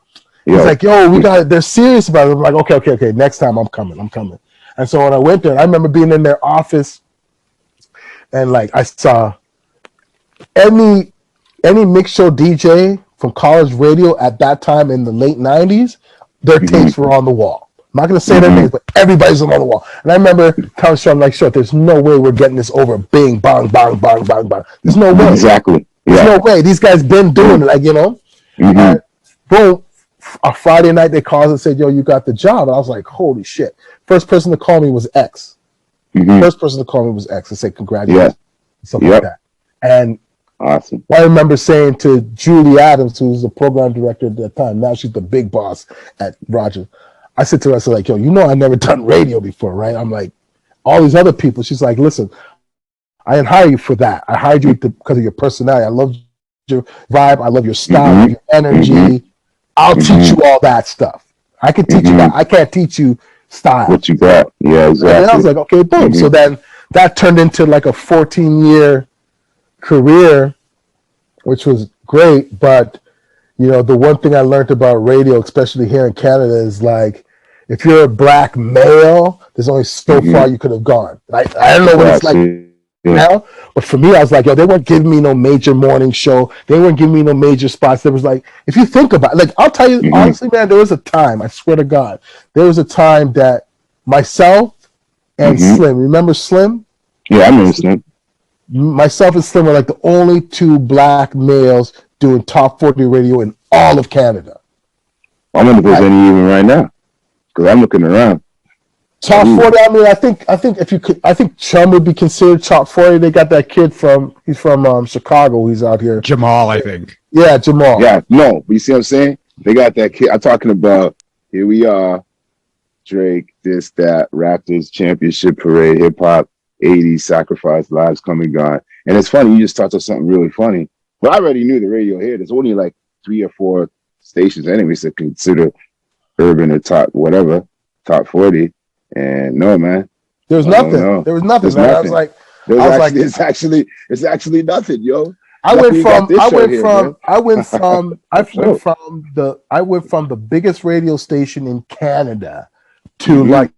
[SPEAKER 2] he's like, yo, we got it. They're serious about it. I'm like, okay. Next time I'm coming. And so when I went there, I remember being in their office, and like I saw any mix show DJ from college radio at that time in the late 90s, their tapes were on the wall. I'm not going to say their names, but everybody's on the wall. And I remember telling Sean, like, Short, there's no way we're getting this over. Bing, bang, bang, bang, bang, bang. There's no way.
[SPEAKER 1] Exactly.
[SPEAKER 2] There's no way. These guys been doing it, like, boom. A Friday night, they called and said, yo, you got the job. And I was like, holy shit. First person to call me was X. First person to call me was X and say, congratulations. Something like that. And
[SPEAKER 1] awesome.
[SPEAKER 2] I remember saying to Julie Adams, who was the program director at that time, now she's the big boss at Rogers. I said to her, I said, like, yo, I never done radio before, right? I'm like, all these other people. She's like, listen, I didn't hire you for that. I hired you because of your personality. I love your vibe. I love your style, your energy. I'll teach you all that stuff. I can teach you that. I can't teach you style.
[SPEAKER 1] What you got? Yeah, exactly.
[SPEAKER 2] And I was like, okay, boom. So then that turned into like a 14-year career, which was great. But the one thing I learned about radio, especially here in Canada, is like, if you're a black male, there's only so far you could have gone. I don't know what it's like now, but for me, I was like, yo, they weren't giving me no major morning show. They weren't giving me no major spots. There was like, if you think about it, like, I'll tell you honestly, man, there was a time, I swear to God, there was a time that myself and Slim, remember Slim?
[SPEAKER 1] Yeah, I remember Slim.
[SPEAKER 2] Myself and Slim were like the only two black males doing top 40 radio in all of Canada.
[SPEAKER 1] I wonder if there's any even right now, because I'm looking around.
[SPEAKER 2] Top 40. I mean, I think if you could, I think Chum would be considered top 40. They got that kid he's from Chicago. He's out here.
[SPEAKER 4] Jamal, I think.
[SPEAKER 2] Yeah, Jamal.
[SPEAKER 1] Yeah, no, but you see what I'm saying? They got that kid. I'm talking about. Here we are, Drake. This, that, Raptors championship parade, hip hop, 80s, sacrifice, lives come and gone. And it's funny. You just talked about something really funny. Well, I already knew the radio here. There's only like 3 or 4 stations, anyways, to consider urban or top 40. And no, man,
[SPEAKER 2] there was nothing. There was nothing, man.
[SPEAKER 1] Nothing. It's actually nothing, yo. I went from
[SPEAKER 2] the biggest radio station in Canada to like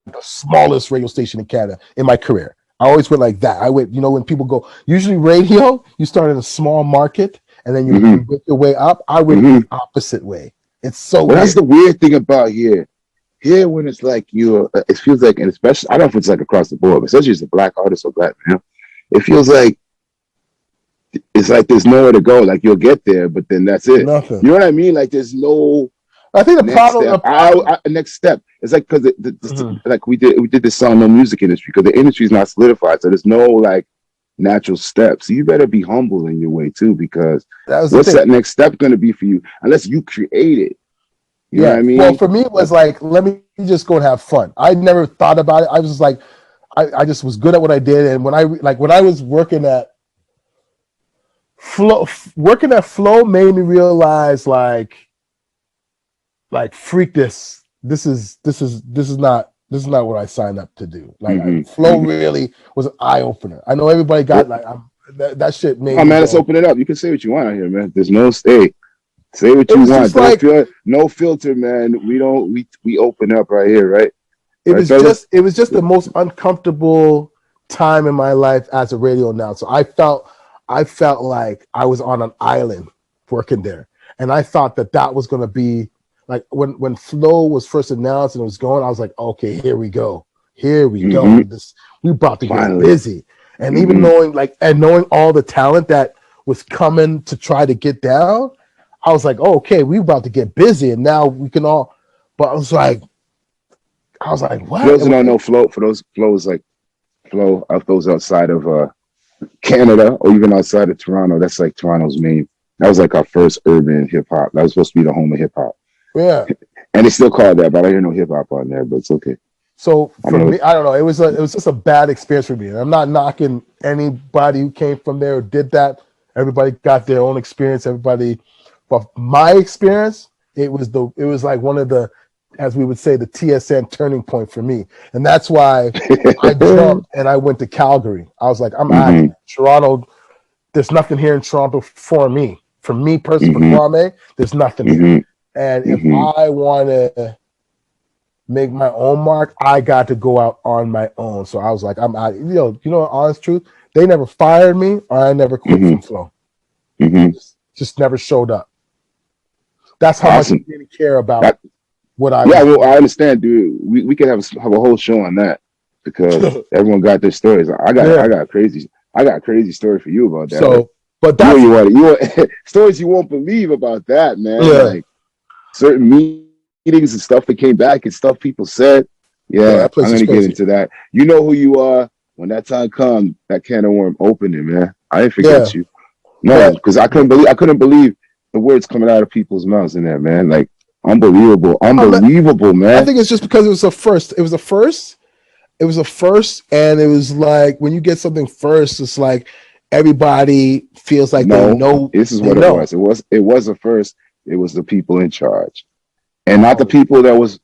[SPEAKER 2] the smallest radio station in Canada in my career. I always went like that. I went, when people go, usually radio, you start in a small market and then you work your way up. I went the opposite way. It's so weird.
[SPEAKER 1] That's the weird thing about here. Here, when it's like it feels like, and especially, I don't know if it's like across the board, but especially as a black artist or black man, it feels like it's like there's nowhere to go. Like you'll get there, but then that's it.
[SPEAKER 2] Nothing.
[SPEAKER 1] You know what I mean? Like there's no.
[SPEAKER 2] I think
[SPEAKER 1] next step. It's like because like we did this song, no music industry, because the industry is not solidified, so there's no like natural steps. So you better be humble in your way too, because what's that next step going to be for you unless you create it? You know what I mean?
[SPEAKER 2] Well, for me, it was like, let me just go and have fun. I never thought about it. I was just like, I just was good at what I did. And when I was working at Flow made me realize like freak this. This is not what I signed up to do. Like Flow really was an eye opener. I know everybody got that shit made.
[SPEAKER 1] Oh man, let's open it up. You can say what you want out here, man. There's no stay. Say what you want. No filter, man. We open up right here, right? It was
[SPEAKER 2] just the most uncomfortable time in my life as a radio announcer. I felt like I was on an island working there, and I thought that was going to be like when Flow was first announced and it was going. I was like, okay, here we go. We about to get busy, and even knowing all the talent that was coming to try to get down. I was like, oh, okay, we're about to get busy, and now we can all. But I was like, what?
[SPEAKER 1] For those who don't know, Flow is like Flow of those outside of Canada or even outside of Toronto. That's like Toronto's main. That was like our first urban hip hop. That was supposed to be the home of hip hop.
[SPEAKER 2] Yeah,
[SPEAKER 1] and they still call it that, but I hear no hip hop on there. But it's okay.
[SPEAKER 2] So for me, I don't know. It was just a bad experience for me. And I'm not knocking anybody who came from there or did that. Everybody got their own experience. But my experience, it was like one of the, as we would say, the TSN turning point for me. And that's why I jumped and I went to Calgary. I was like, I'm out of Toronto. There's nothing here in Toronto for me. For me personally, for Kwame, there's nothing here. And if I want to make my own mark, I got to go out on my own. So I was like, I'm out. Honest truth, they never fired me or I never quit from Flow. Just never showed up. That's how much I didn't care about what I.
[SPEAKER 1] Yeah, well, I understand, dude. We could have a whole show on that because everyone got their stories. I got crazy story for you about that.
[SPEAKER 2] So, but that's
[SPEAKER 1] you want stories you won't believe about that, man.
[SPEAKER 2] Yeah.
[SPEAKER 1] Like certain meetings and stuff that came back and stuff people said. Yeah, I'm gonna get into that. You know who you are when that time comes. That can of worm opening, man. I didn't forget you. No, because I couldn't believe the words coming out of people's mouths in there, man. Like unbelievable, man.
[SPEAKER 2] I think it's just because it was a first, and it was like when you get something first, it's like everybody feels like they know.
[SPEAKER 1] This is what it was. It was a first It was the people in charge, and not the people that was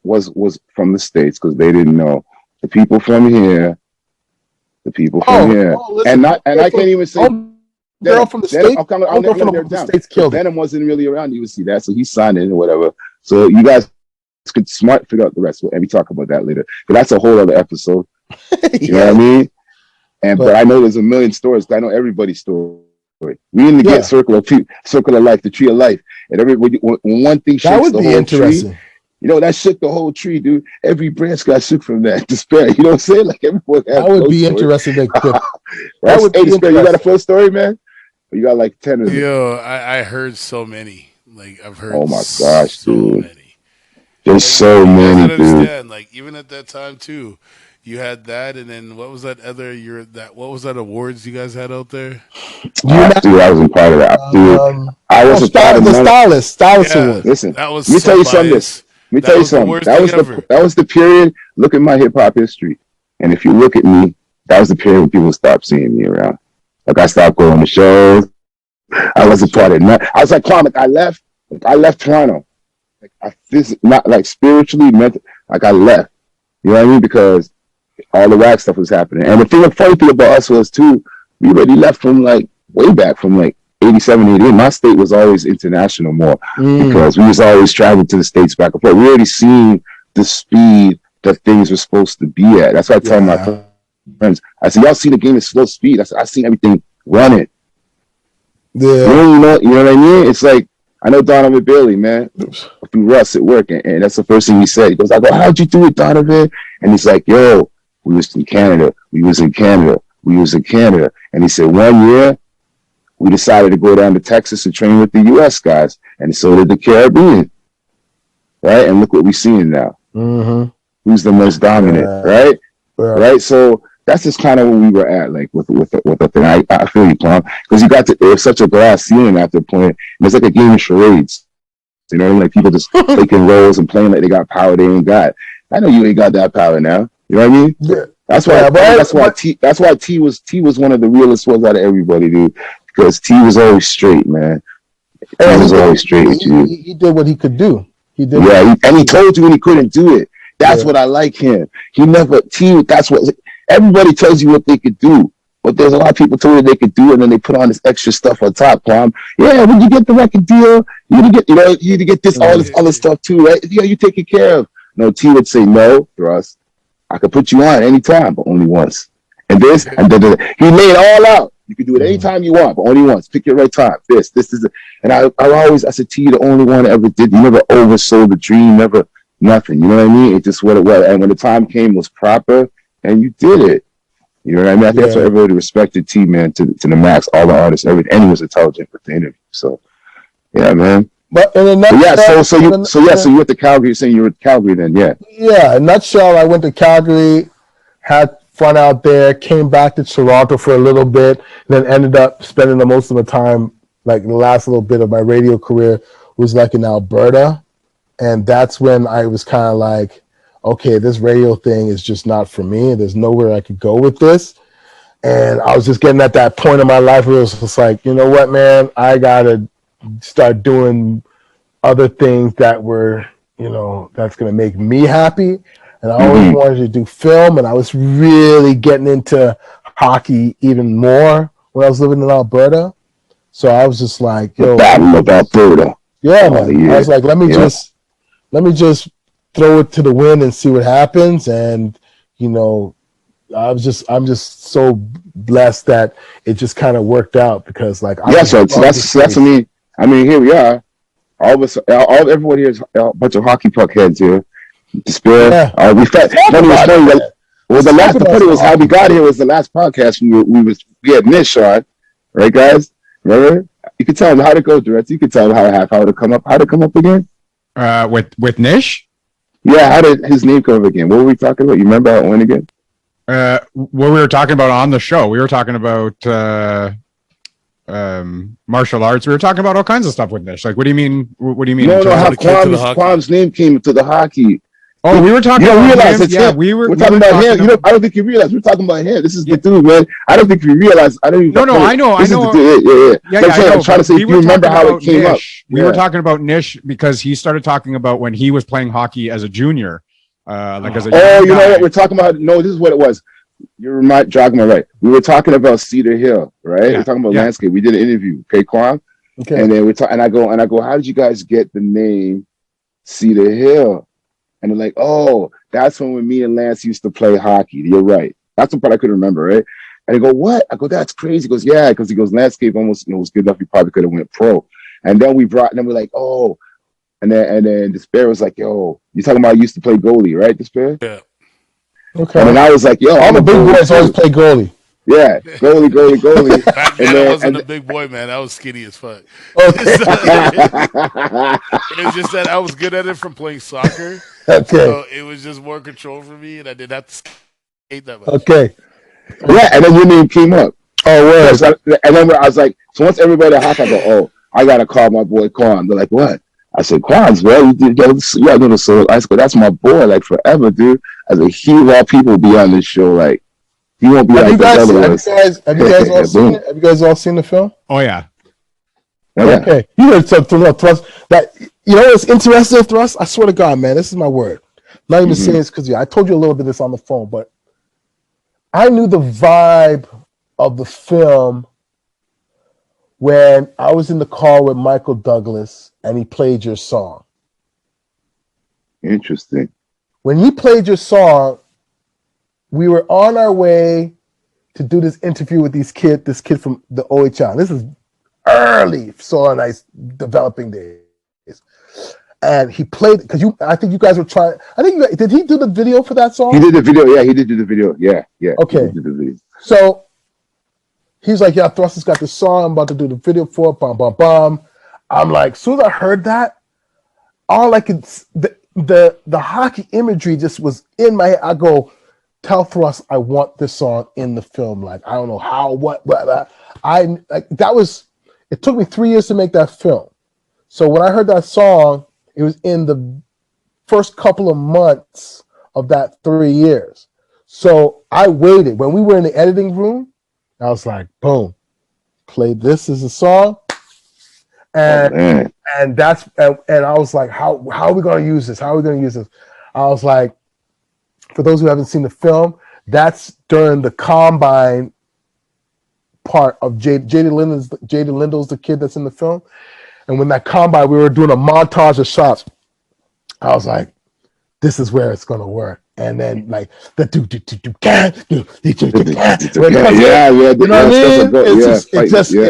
[SPEAKER 1] from the States, because they didn't know. The people from here,
[SPEAKER 2] Listen,
[SPEAKER 1] and I can't even say.
[SPEAKER 2] Girl from the States.
[SPEAKER 1] I'll
[SPEAKER 2] Girl from the States killed it.
[SPEAKER 1] Venom wasn't really around. You would see that, so he signed it or whatever. So you guys could smart figure out the rest, and we talk about that later. But that's a whole other episode. You know what I mean? But I know there's a million stories. I know everybody's story. We need to get circle of life, the tree of life, and when one thing shakes the whole tree. You know, that shook the whole tree, dude. Every branch got shook from that despair. You know what I'm saying? Like everyone.
[SPEAKER 2] That would be interesting. That
[SPEAKER 1] would be interesting. You got a full story, man? You got like 10 of them.
[SPEAKER 3] Yo, I heard so many. Like I've heard.
[SPEAKER 1] Oh my gosh,
[SPEAKER 3] so
[SPEAKER 1] dude.
[SPEAKER 3] many.
[SPEAKER 1] There's so many, dude.
[SPEAKER 3] Like even at that time too, you had that, and then what was that other? What was that awards you guys had out there?
[SPEAKER 1] Dude, I wasn't part of that, dude. I wasn't part of
[SPEAKER 2] the stylist award.
[SPEAKER 1] Listen,
[SPEAKER 3] that was.
[SPEAKER 1] Let me tell you something. That was the period. Look at my hip hop history, and if you look at me, that was the period when people stopped seeing me around. Like I stopped going to shows. I wasn't part of that. I was like, Kwame, I left Toronto. Like not like spiritually, mentally, like I left. You know what I mean? Because all the whack stuff was happening. And the funny thing about us was too, we already left from like way back from like 87, 88. My state was always international more because we was always traveling to the States back and forth. We already seen the speed that things were supposed to be at. That's why I tell my friends, I said, y'all see the game at slow speed. I said, I seen everything running.
[SPEAKER 2] Yeah.
[SPEAKER 1] You know what I mean? It's like, I know Donovan Bailey, man, through Russ at work, and that's the first thing he said. He goes, I go, how'd you do it, Donovan? And he's like, yo, we was in Canada. And he said, 1 year, we decided to go down to Texas and train with the U.S. guys, and so did the Caribbean, right? And look what we're seeing now.
[SPEAKER 2] Mm-hmm.
[SPEAKER 1] Who's the most dominant, right? Right. So that's just kind of where we were at, like with the thing. I feel you, Plum, because it was such a glass ceiling at the point. And it's like a game of charades. You know what I mean? Like people just taking roles and playing like they got power they ain't got. I know you ain't got that power now. You know what I mean?
[SPEAKER 2] Yeah.
[SPEAKER 1] That's why T was one of the realest ones out of everybody, dude. Because T was always straight, man. He was always straight with you.
[SPEAKER 2] He did what he could do.
[SPEAKER 1] He told you when he couldn't do it. That's what I like him. That's what everybody tells you what they could do. But there's a lot of people told you they could do it, and then they put on this extra stuff on top, Kwame. Yeah, when you get the record deal, you need to get this, all this other stuff too, right? Yeah, you take it care of. No, T would say, no, Russ, I could put you on anytime, but only once. And this, and then he laid it all out. You can do it anytime you want, but only once. Pick your right time. This is it. And I said, T, the only one that ever did. You never oversold the dream, never nothing. You know what I mean? It's just what it was. And when the time came, it was proper, and you did it. You know what I mean? I think that's why everybody respected T, man, to the max. All the artists, everything, and he was intelligent with the interview. So, yeah, man.
[SPEAKER 2] But in a nutshell,
[SPEAKER 1] so you went to Calgary. You're saying you were at Calgary then, yeah? Yeah.
[SPEAKER 2] In a nutshell, I went to Calgary, had fun out there, came back to Toronto for a little bit, then ended up spending the most of the time, like the last little bit of my radio career, was like in Alberta, and that's when I was kind of like, okay, this radio thing is just not for me. There's nowhere I could go with this. And I was just getting at that point in my life where it was just like, you know what, man, I got to start doing other things that were, that's going to make me happy. And I always wanted to do film, and I was really getting into hockey even more when I was living in Alberta. So I was just like, yo.
[SPEAKER 1] The Battle of Alberta.
[SPEAKER 2] Yeah, man. Yeah. I was like, let me just throw it to the wind and see what happens. And, I'm just so blessed that it just kind of worked out because so
[SPEAKER 1] that's what I mean, here we are. All of us, everybody here is a bunch of hockey puck heads here. Despair. Yeah. We felt funny was funny. Well, the last funny was how we got here was the last podcast we had Nish on, right, guys? Remember? You could tell him how to go, Durant. You could tell him how to come up. How to come up again?
[SPEAKER 4] With Nish?
[SPEAKER 1] Yeah, how did his name come up again? What were we talking about? You remember how it went again?
[SPEAKER 4] What we were talking about on the show. We were talking about martial arts. We were talking about all kinds of stuff with Nish. Like, what do you mean?
[SPEAKER 1] No, how Quam's name came to the hockey.
[SPEAKER 4] Oh, we were talking
[SPEAKER 1] You don't
[SPEAKER 4] about
[SPEAKER 1] realize
[SPEAKER 4] him.
[SPEAKER 1] it's
[SPEAKER 4] Yeah,
[SPEAKER 1] him.
[SPEAKER 4] we were
[SPEAKER 1] talking about him.
[SPEAKER 4] about,
[SPEAKER 1] I don't think you realize we're talking about him. This is the dude, man. I don't think you realize. I don't even.
[SPEAKER 4] No, I know.
[SPEAKER 1] This is the dude.
[SPEAKER 4] Yeah,
[SPEAKER 1] I'm
[SPEAKER 4] I know.
[SPEAKER 1] trying to say,
[SPEAKER 4] We
[SPEAKER 1] if
[SPEAKER 4] were
[SPEAKER 1] you remember
[SPEAKER 4] talking
[SPEAKER 1] how
[SPEAKER 4] about
[SPEAKER 1] it came up.
[SPEAKER 4] Nish. We were talking about Nish because he started talking about when he was playing hockey as a junior, like as a young
[SPEAKER 1] you know
[SPEAKER 4] guy.
[SPEAKER 1] what we're talking about? No, this is what it was. You're jogging right. We were talking about Cedar Hill, right? We're talking about landscape. We did an interview, okay, Kwame? Okay. And then and I go, how did you guys get the name Cedar Hill? And they're like, oh, that's when me and Lance used to play hockey. You're right. That's the part I couldn't remember, right? And I go, what? I go, that's crazy. He goes, yeah, because he goes, landscape almost was good enough. He probably could have went pro. And then we're like, oh, and then Despair was like, yo, you talking about I used to play goalie, right, Despair?
[SPEAKER 3] Yeah.
[SPEAKER 1] Okay. And then I was like, yo,
[SPEAKER 2] all the big boys always play goalie.
[SPEAKER 1] Yeah, goalie.
[SPEAKER 3] Back then, I wasn't a big boy, man. I was skinny as fuck. Okay. It was just that I was good at it from playing soccer. Okay. So it was just more control for me, and I didn't have to skate that much.
[SPEAKER 2] Okay.
[SPEAKER 1] Yeah, and then your name came up. Oh, word. So, and then I was like, so once everybody at Hawk, I go, oh, I got to call my boy Quan. They're like, what? I said, Quan's, bro, you got to do so. I said, that's my boy, like forever, dude. As a hero, all people be on this show, like, he won't be like
[SPEAKER 2] have you guys all seen it? Have you guys all seen the film?
[SPEAKER 4] Oh yeah.
[SPEAKER 2] Okay. You heard something Thrust that what's interesting, Thrust? I swear to God, man, this is my word. Not even saying this because I told you a little bit of this on the phone, but I knew the vibe of the film when I was in the car with Michael Douglas and he played your song.
[SPEAKER 1] Interesting.
[SPEAKER 2] When he played your song, we were on our way to do this interview with this kid from the OHL. This is early Solar Nice developing days. And he played because I think you guys were trying. Did he do the video for that song?
[SPEAKER 1] He did the video. Yeah, he did do the video. Yeah.
[SPEAKER 2] Okay. So he's like, yeah, Thrust has got this song. I'm about to do the video for it. Bum, bum, bum. I'm like, as soon as I heard that, all I could the hockey imagery just was in my head. I go, tell Thrust I want this song in the film. Like, I don't know how, what, it took me 3 years to make that film. So when I heard that song, it was in the first couple of months of that 3 years. So I waited. When we were in the editing room, I was like, boom, play this as a song. And and I was like, how are we going to use this? How are we going to use this? I was like, for those who haven't seen the film, that's during the combine part of J.D. Lindo's the kid that's in the film. And when that combine, we were doing a montage of shots. I was like, this is where it's going to work. And then like the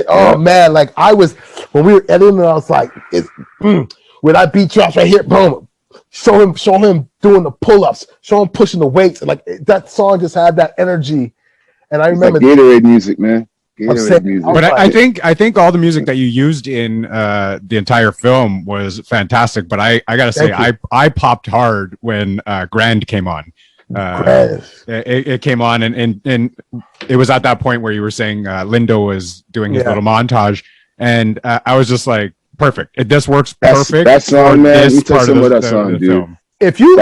[SPEAKER 2] oh man, like when we were editing, I was like, when I beat you off right here, boom. Show him doing the pull-ups, show him pushing the weights. Like that song just had that energy. And I remember
[SPEAKER 1] Gatorade music, man.
[SPEAKER 4] But I think all the music that you used in the entire film was fantastic. But I gotta say, I popped hard when Grand came on. It came on, and it was at that point where you were saying Lindo was doing his little montage, and I was just like, perfect. This works perfect.
[SPEAKER 1] That song, man. You took some of that song, dude.
[SPEAKER 2] Film. If you're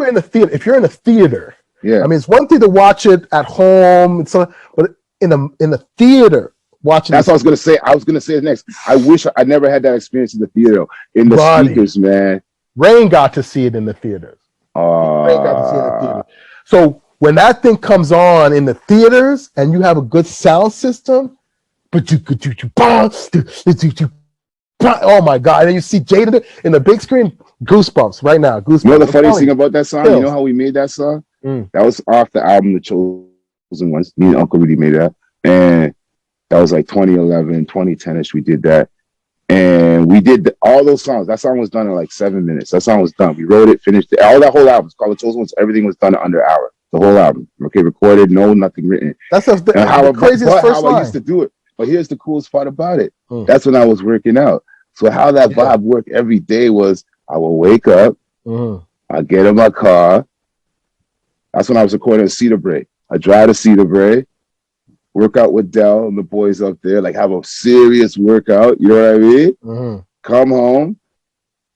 [SPEAKER 2] in the theater, yeah. I mean, it's one thing to watch it at home, but in the theater watching.
[SPEAKER 1] That's what I was gonna say. I was gonna say it next. I wish I never had that experience in the theater. In the speakers, man.
[SPEAKER 2] Rain got to see it in the theaters. Rain got to see it in the theater. So when that thing comes on in the theaters and you have a good sound system, oh my God! And then you see Jada in the big screen. Goosebumps right now. Goosebumps.
[SPEAKER 1] You know the funny thing about that song? You know how we made that song? That was off the album The Chosen Ones. Me and Uncle Rudy made that. And that was like 2011, 2010-ish. We did that. And we did all those songs. That song was done in like 7 minutes. That song was done. We wrote it, finished it. All that whole album. It's called The Chosen Ones. Everything was done in under an hour. The whole album. Okay, recorded, nothing written.
[SPEAKER 2] That's the craziest first line.
[SPEAKER 1] I used to do it. But here's the coolest part about it. That's when I was working out. So how that vibe worked every day was I would wake up, I'd get in my car. That's when I was recording at Cedar Brae. I drive to Cedar Brae, work out with Dell and the boys up there, like have a serious workout, you know what I mean? Come home,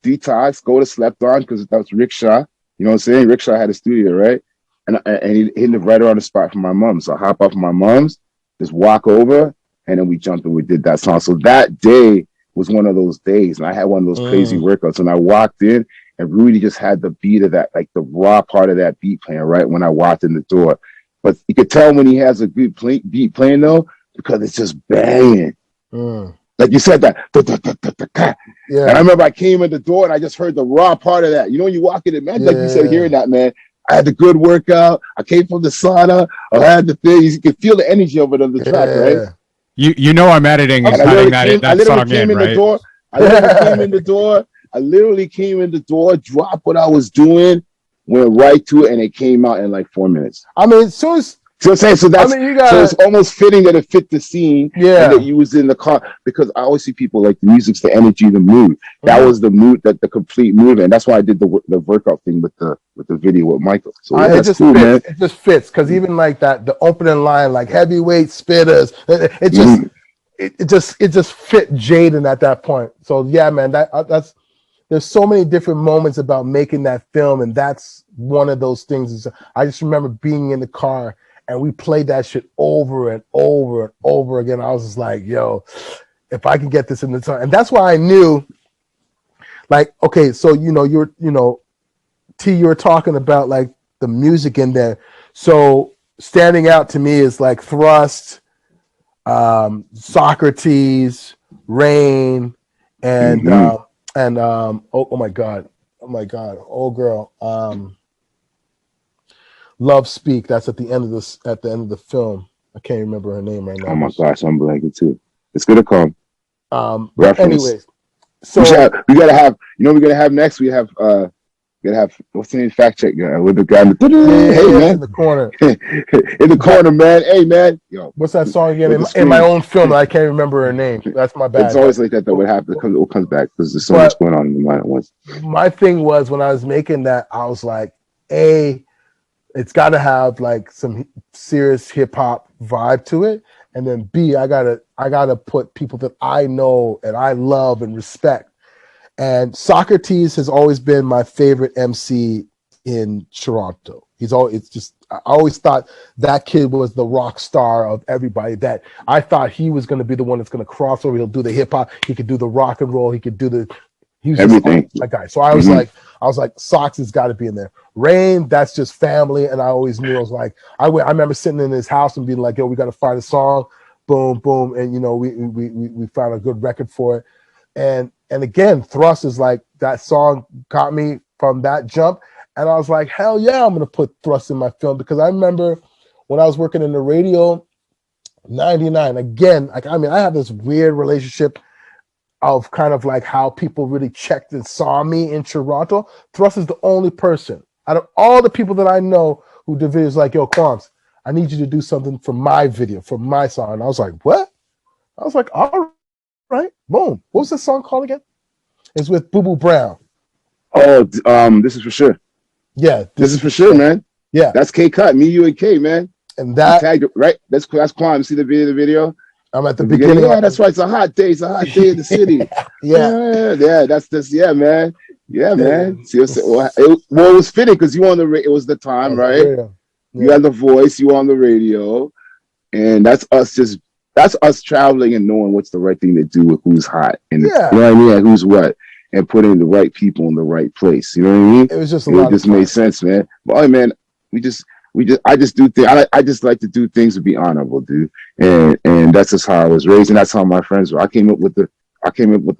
[SPEAKER 1] detox, go to slept on because that was Rickshaw. You know what I'm saying? Rickshaw had a studio, right? And he lived right around the spot from my mom. So I hop off my mom's, just walk over, and then we jumped and we did that song. So that day was one of those days, and I had one of those crazy workouts. And I walked in, and Rudy just had the beat of that, like the raw part of that beat playing right when I walked in the door. But you could tell when he has a good beat playing though, because it's just banging. Like you said that. Yeah. And I remember I came in the door and I just heard the raw part of that. You know, when you walk in, man, like you said, hearing that, man. I had the good workout. I came from the sauna. I had the thing. You can feel the energy of it on the track, right?
[SPEAKER 4] You know I'm editing and cutting that song in, right?
[SPEAKER 1] I literally came in the door. I literally came in the door, dropped what I was doing, went right to it, and it came out in like 4 minutes.
[SPEAKER 2] I mean, so it's
[SPEAKER 1] so that's so it's almost fitting that it fit the scene, and that you was in the car, because I always see people like the music's the energy, the mood. That was the mood, that the complete mood, and that's why I did the workout thing with the video with Michael. So that's cool, man.
[SPEAKER 2] It just fits, because even like that, the opening line, like heavyweight spitters, it just it just fit Jaden at that point. So yeah, man, that's there's so many different moments about making that film, and that's one of those things. I just remember being in the car and we played that shit over and over and over again. I was just like, yo, if I can get this in the time. And that's why I knew, like, okay, so, you were talking about like the music in there. So standing out to me is like Thrust, Socrates, Rain, and oh my God, oh girl, Love Speak. That's at the end of the film. I can't remember her name right now.
[SPEAKER 1] Oh my gosh, I'm blanking too. It's gonna come.
[SPEAKER 2] But anyways, so
[SPEAKER 1] we gotta have. You know, we're gonna have next. We have what's the name? Fact check guy with the guy. Hey man,
[SPEAKER 2] in the corner.
[SPEAKER 1] In the corner, man. Hey man, yo,
[SPEAKER 2] what's that song again? In my own film, I can't remember her name. That's my bad.
[SPEAKER 1] It's always like that. That would happen. It comes back because there's so much going on in the mind at once.
[SPEAKER 2] My thing was, when I was making that, I was like, it's got to have like some serious hip hop vibe to it, and then B, I gotta put people that I know and I love and respect. And Socrates has always been my favorite MC in Toronto. I always thought that kid was the rock star of everybody. That I thought he was going to be the one that's going to cross over. He'll do the hip hop. He could do the rock and roll. He could do he was
[SPEAKER 1] everything.
[SPEAKER 2] That guy. So I was like, Sox has got to be in there. Rain, that's just family. And I always knew, I remember sitting in his house and being like, yo, we got to find a song. Boom, boom. And, we found a good record for it. And again, Thrust is like, that song got me from that jump. And I was like, hell yeah, I'm going to put Thrust in my film, because I remember when I was working in the radio, 99, again, I have this weird relationship of kind of like how people really checked and saw me in Toronto. Thrust is the only person out of all the people that I know who did videos like, yo, Kwams, I need you to do something for my video, for my song. And I was like, what? I was like, all right, boom. What was the song called again? It's with Boo Boo Brown.
[SPEAKER 1] Oh, This Is For Sure.
[SPEAKER 2] Yeah.
[SPEAKER 1] This is for sure, man.
[SPEAKER 2] Yeah.
[SPEAKER 1] That's K Cut, me, you, and K, man.
[SPEAKER 2] And that
[SPEAKER 1] tagged it, right? That's Kwame. See the video?
[SPEAKER 2] I'm at the beginning.
[SPEAKER 1] Yeah, that's right. It's a hot day. It's a hot day in the city. Yeah. That's this. Yeah, man. Yeah, man. See, it was fitting because you on the it was the time, right? Yeah. You had the voice. You on the radio, and that's us traveling and knowing what's the right thing to do with who's hot and you know what I mean, and who's what, and putting the right people in the right place. You know what I mean?
[SPEAKER 2] It was just
[SPEAKER 1] it just made sense, man. But oh, man, I just do things. I just like to do things to be honorable, dude. And that's just how I was raised, and that's how my friends were. I came up with the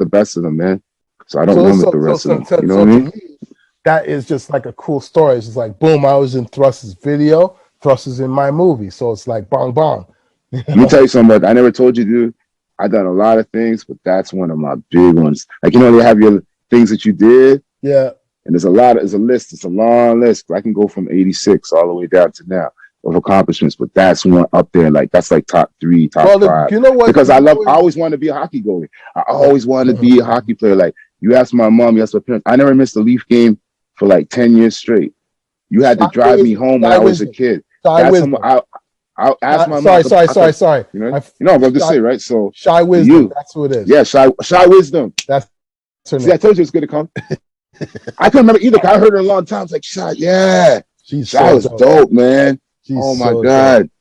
[SPEAKER 1] best of them, man. So I don't limit the rest of them. You know what I mean?
[SPEAKER 2] That is just like a cool story. It's just like, boom, I was in Thrust's video. Thrust is in my movie. So it's like bong bong.
[SPEAKER 1] Let me tell you something. I never told you, dude. I've done a lot of things, but that's one of my big ones. Like, they have your things that you did.
[SPEAKER 2] Yeah.
[SPEAKER 1] And there's a list. It's a long list. I can go from 86 all the way down to now of accomplishments, but that's one up there. Like, that's like top 3, top 5.
[SPEAKER 2] You know what?
[SPEAKER 1] Because I always wanted to be a hockey goalie. I always wanted to be a hockey player. Like, you asked my mom, you asked my parents. I never missed a Leaf game for like 10 years straight. You had to drive me home when I was a kid. I'll ask my mom.
[SPEAKER 2] Sorry.
[SPEAKER 1] You know what I'm just saying, right? So
[SPEAKER 2] Shy Wisdom. That's who it is.
[SPEAKER 1] Yeah, Shy Wisdom.
[SPEAKER 2] That's
[SPEAKER 1] See, I told you it's gonna come. I couldn't remember either. I heard her a long time. It's like, shot, yeah.
[SPEAKER 2] She's
[SPEAKER 1] That was dope, man.
[SPEAKER 2] She's
[SPEAKER 1] Oh my
[SPEAKER 2] so
[SPEAKER 1] God.
[SPEAKER 2] dope.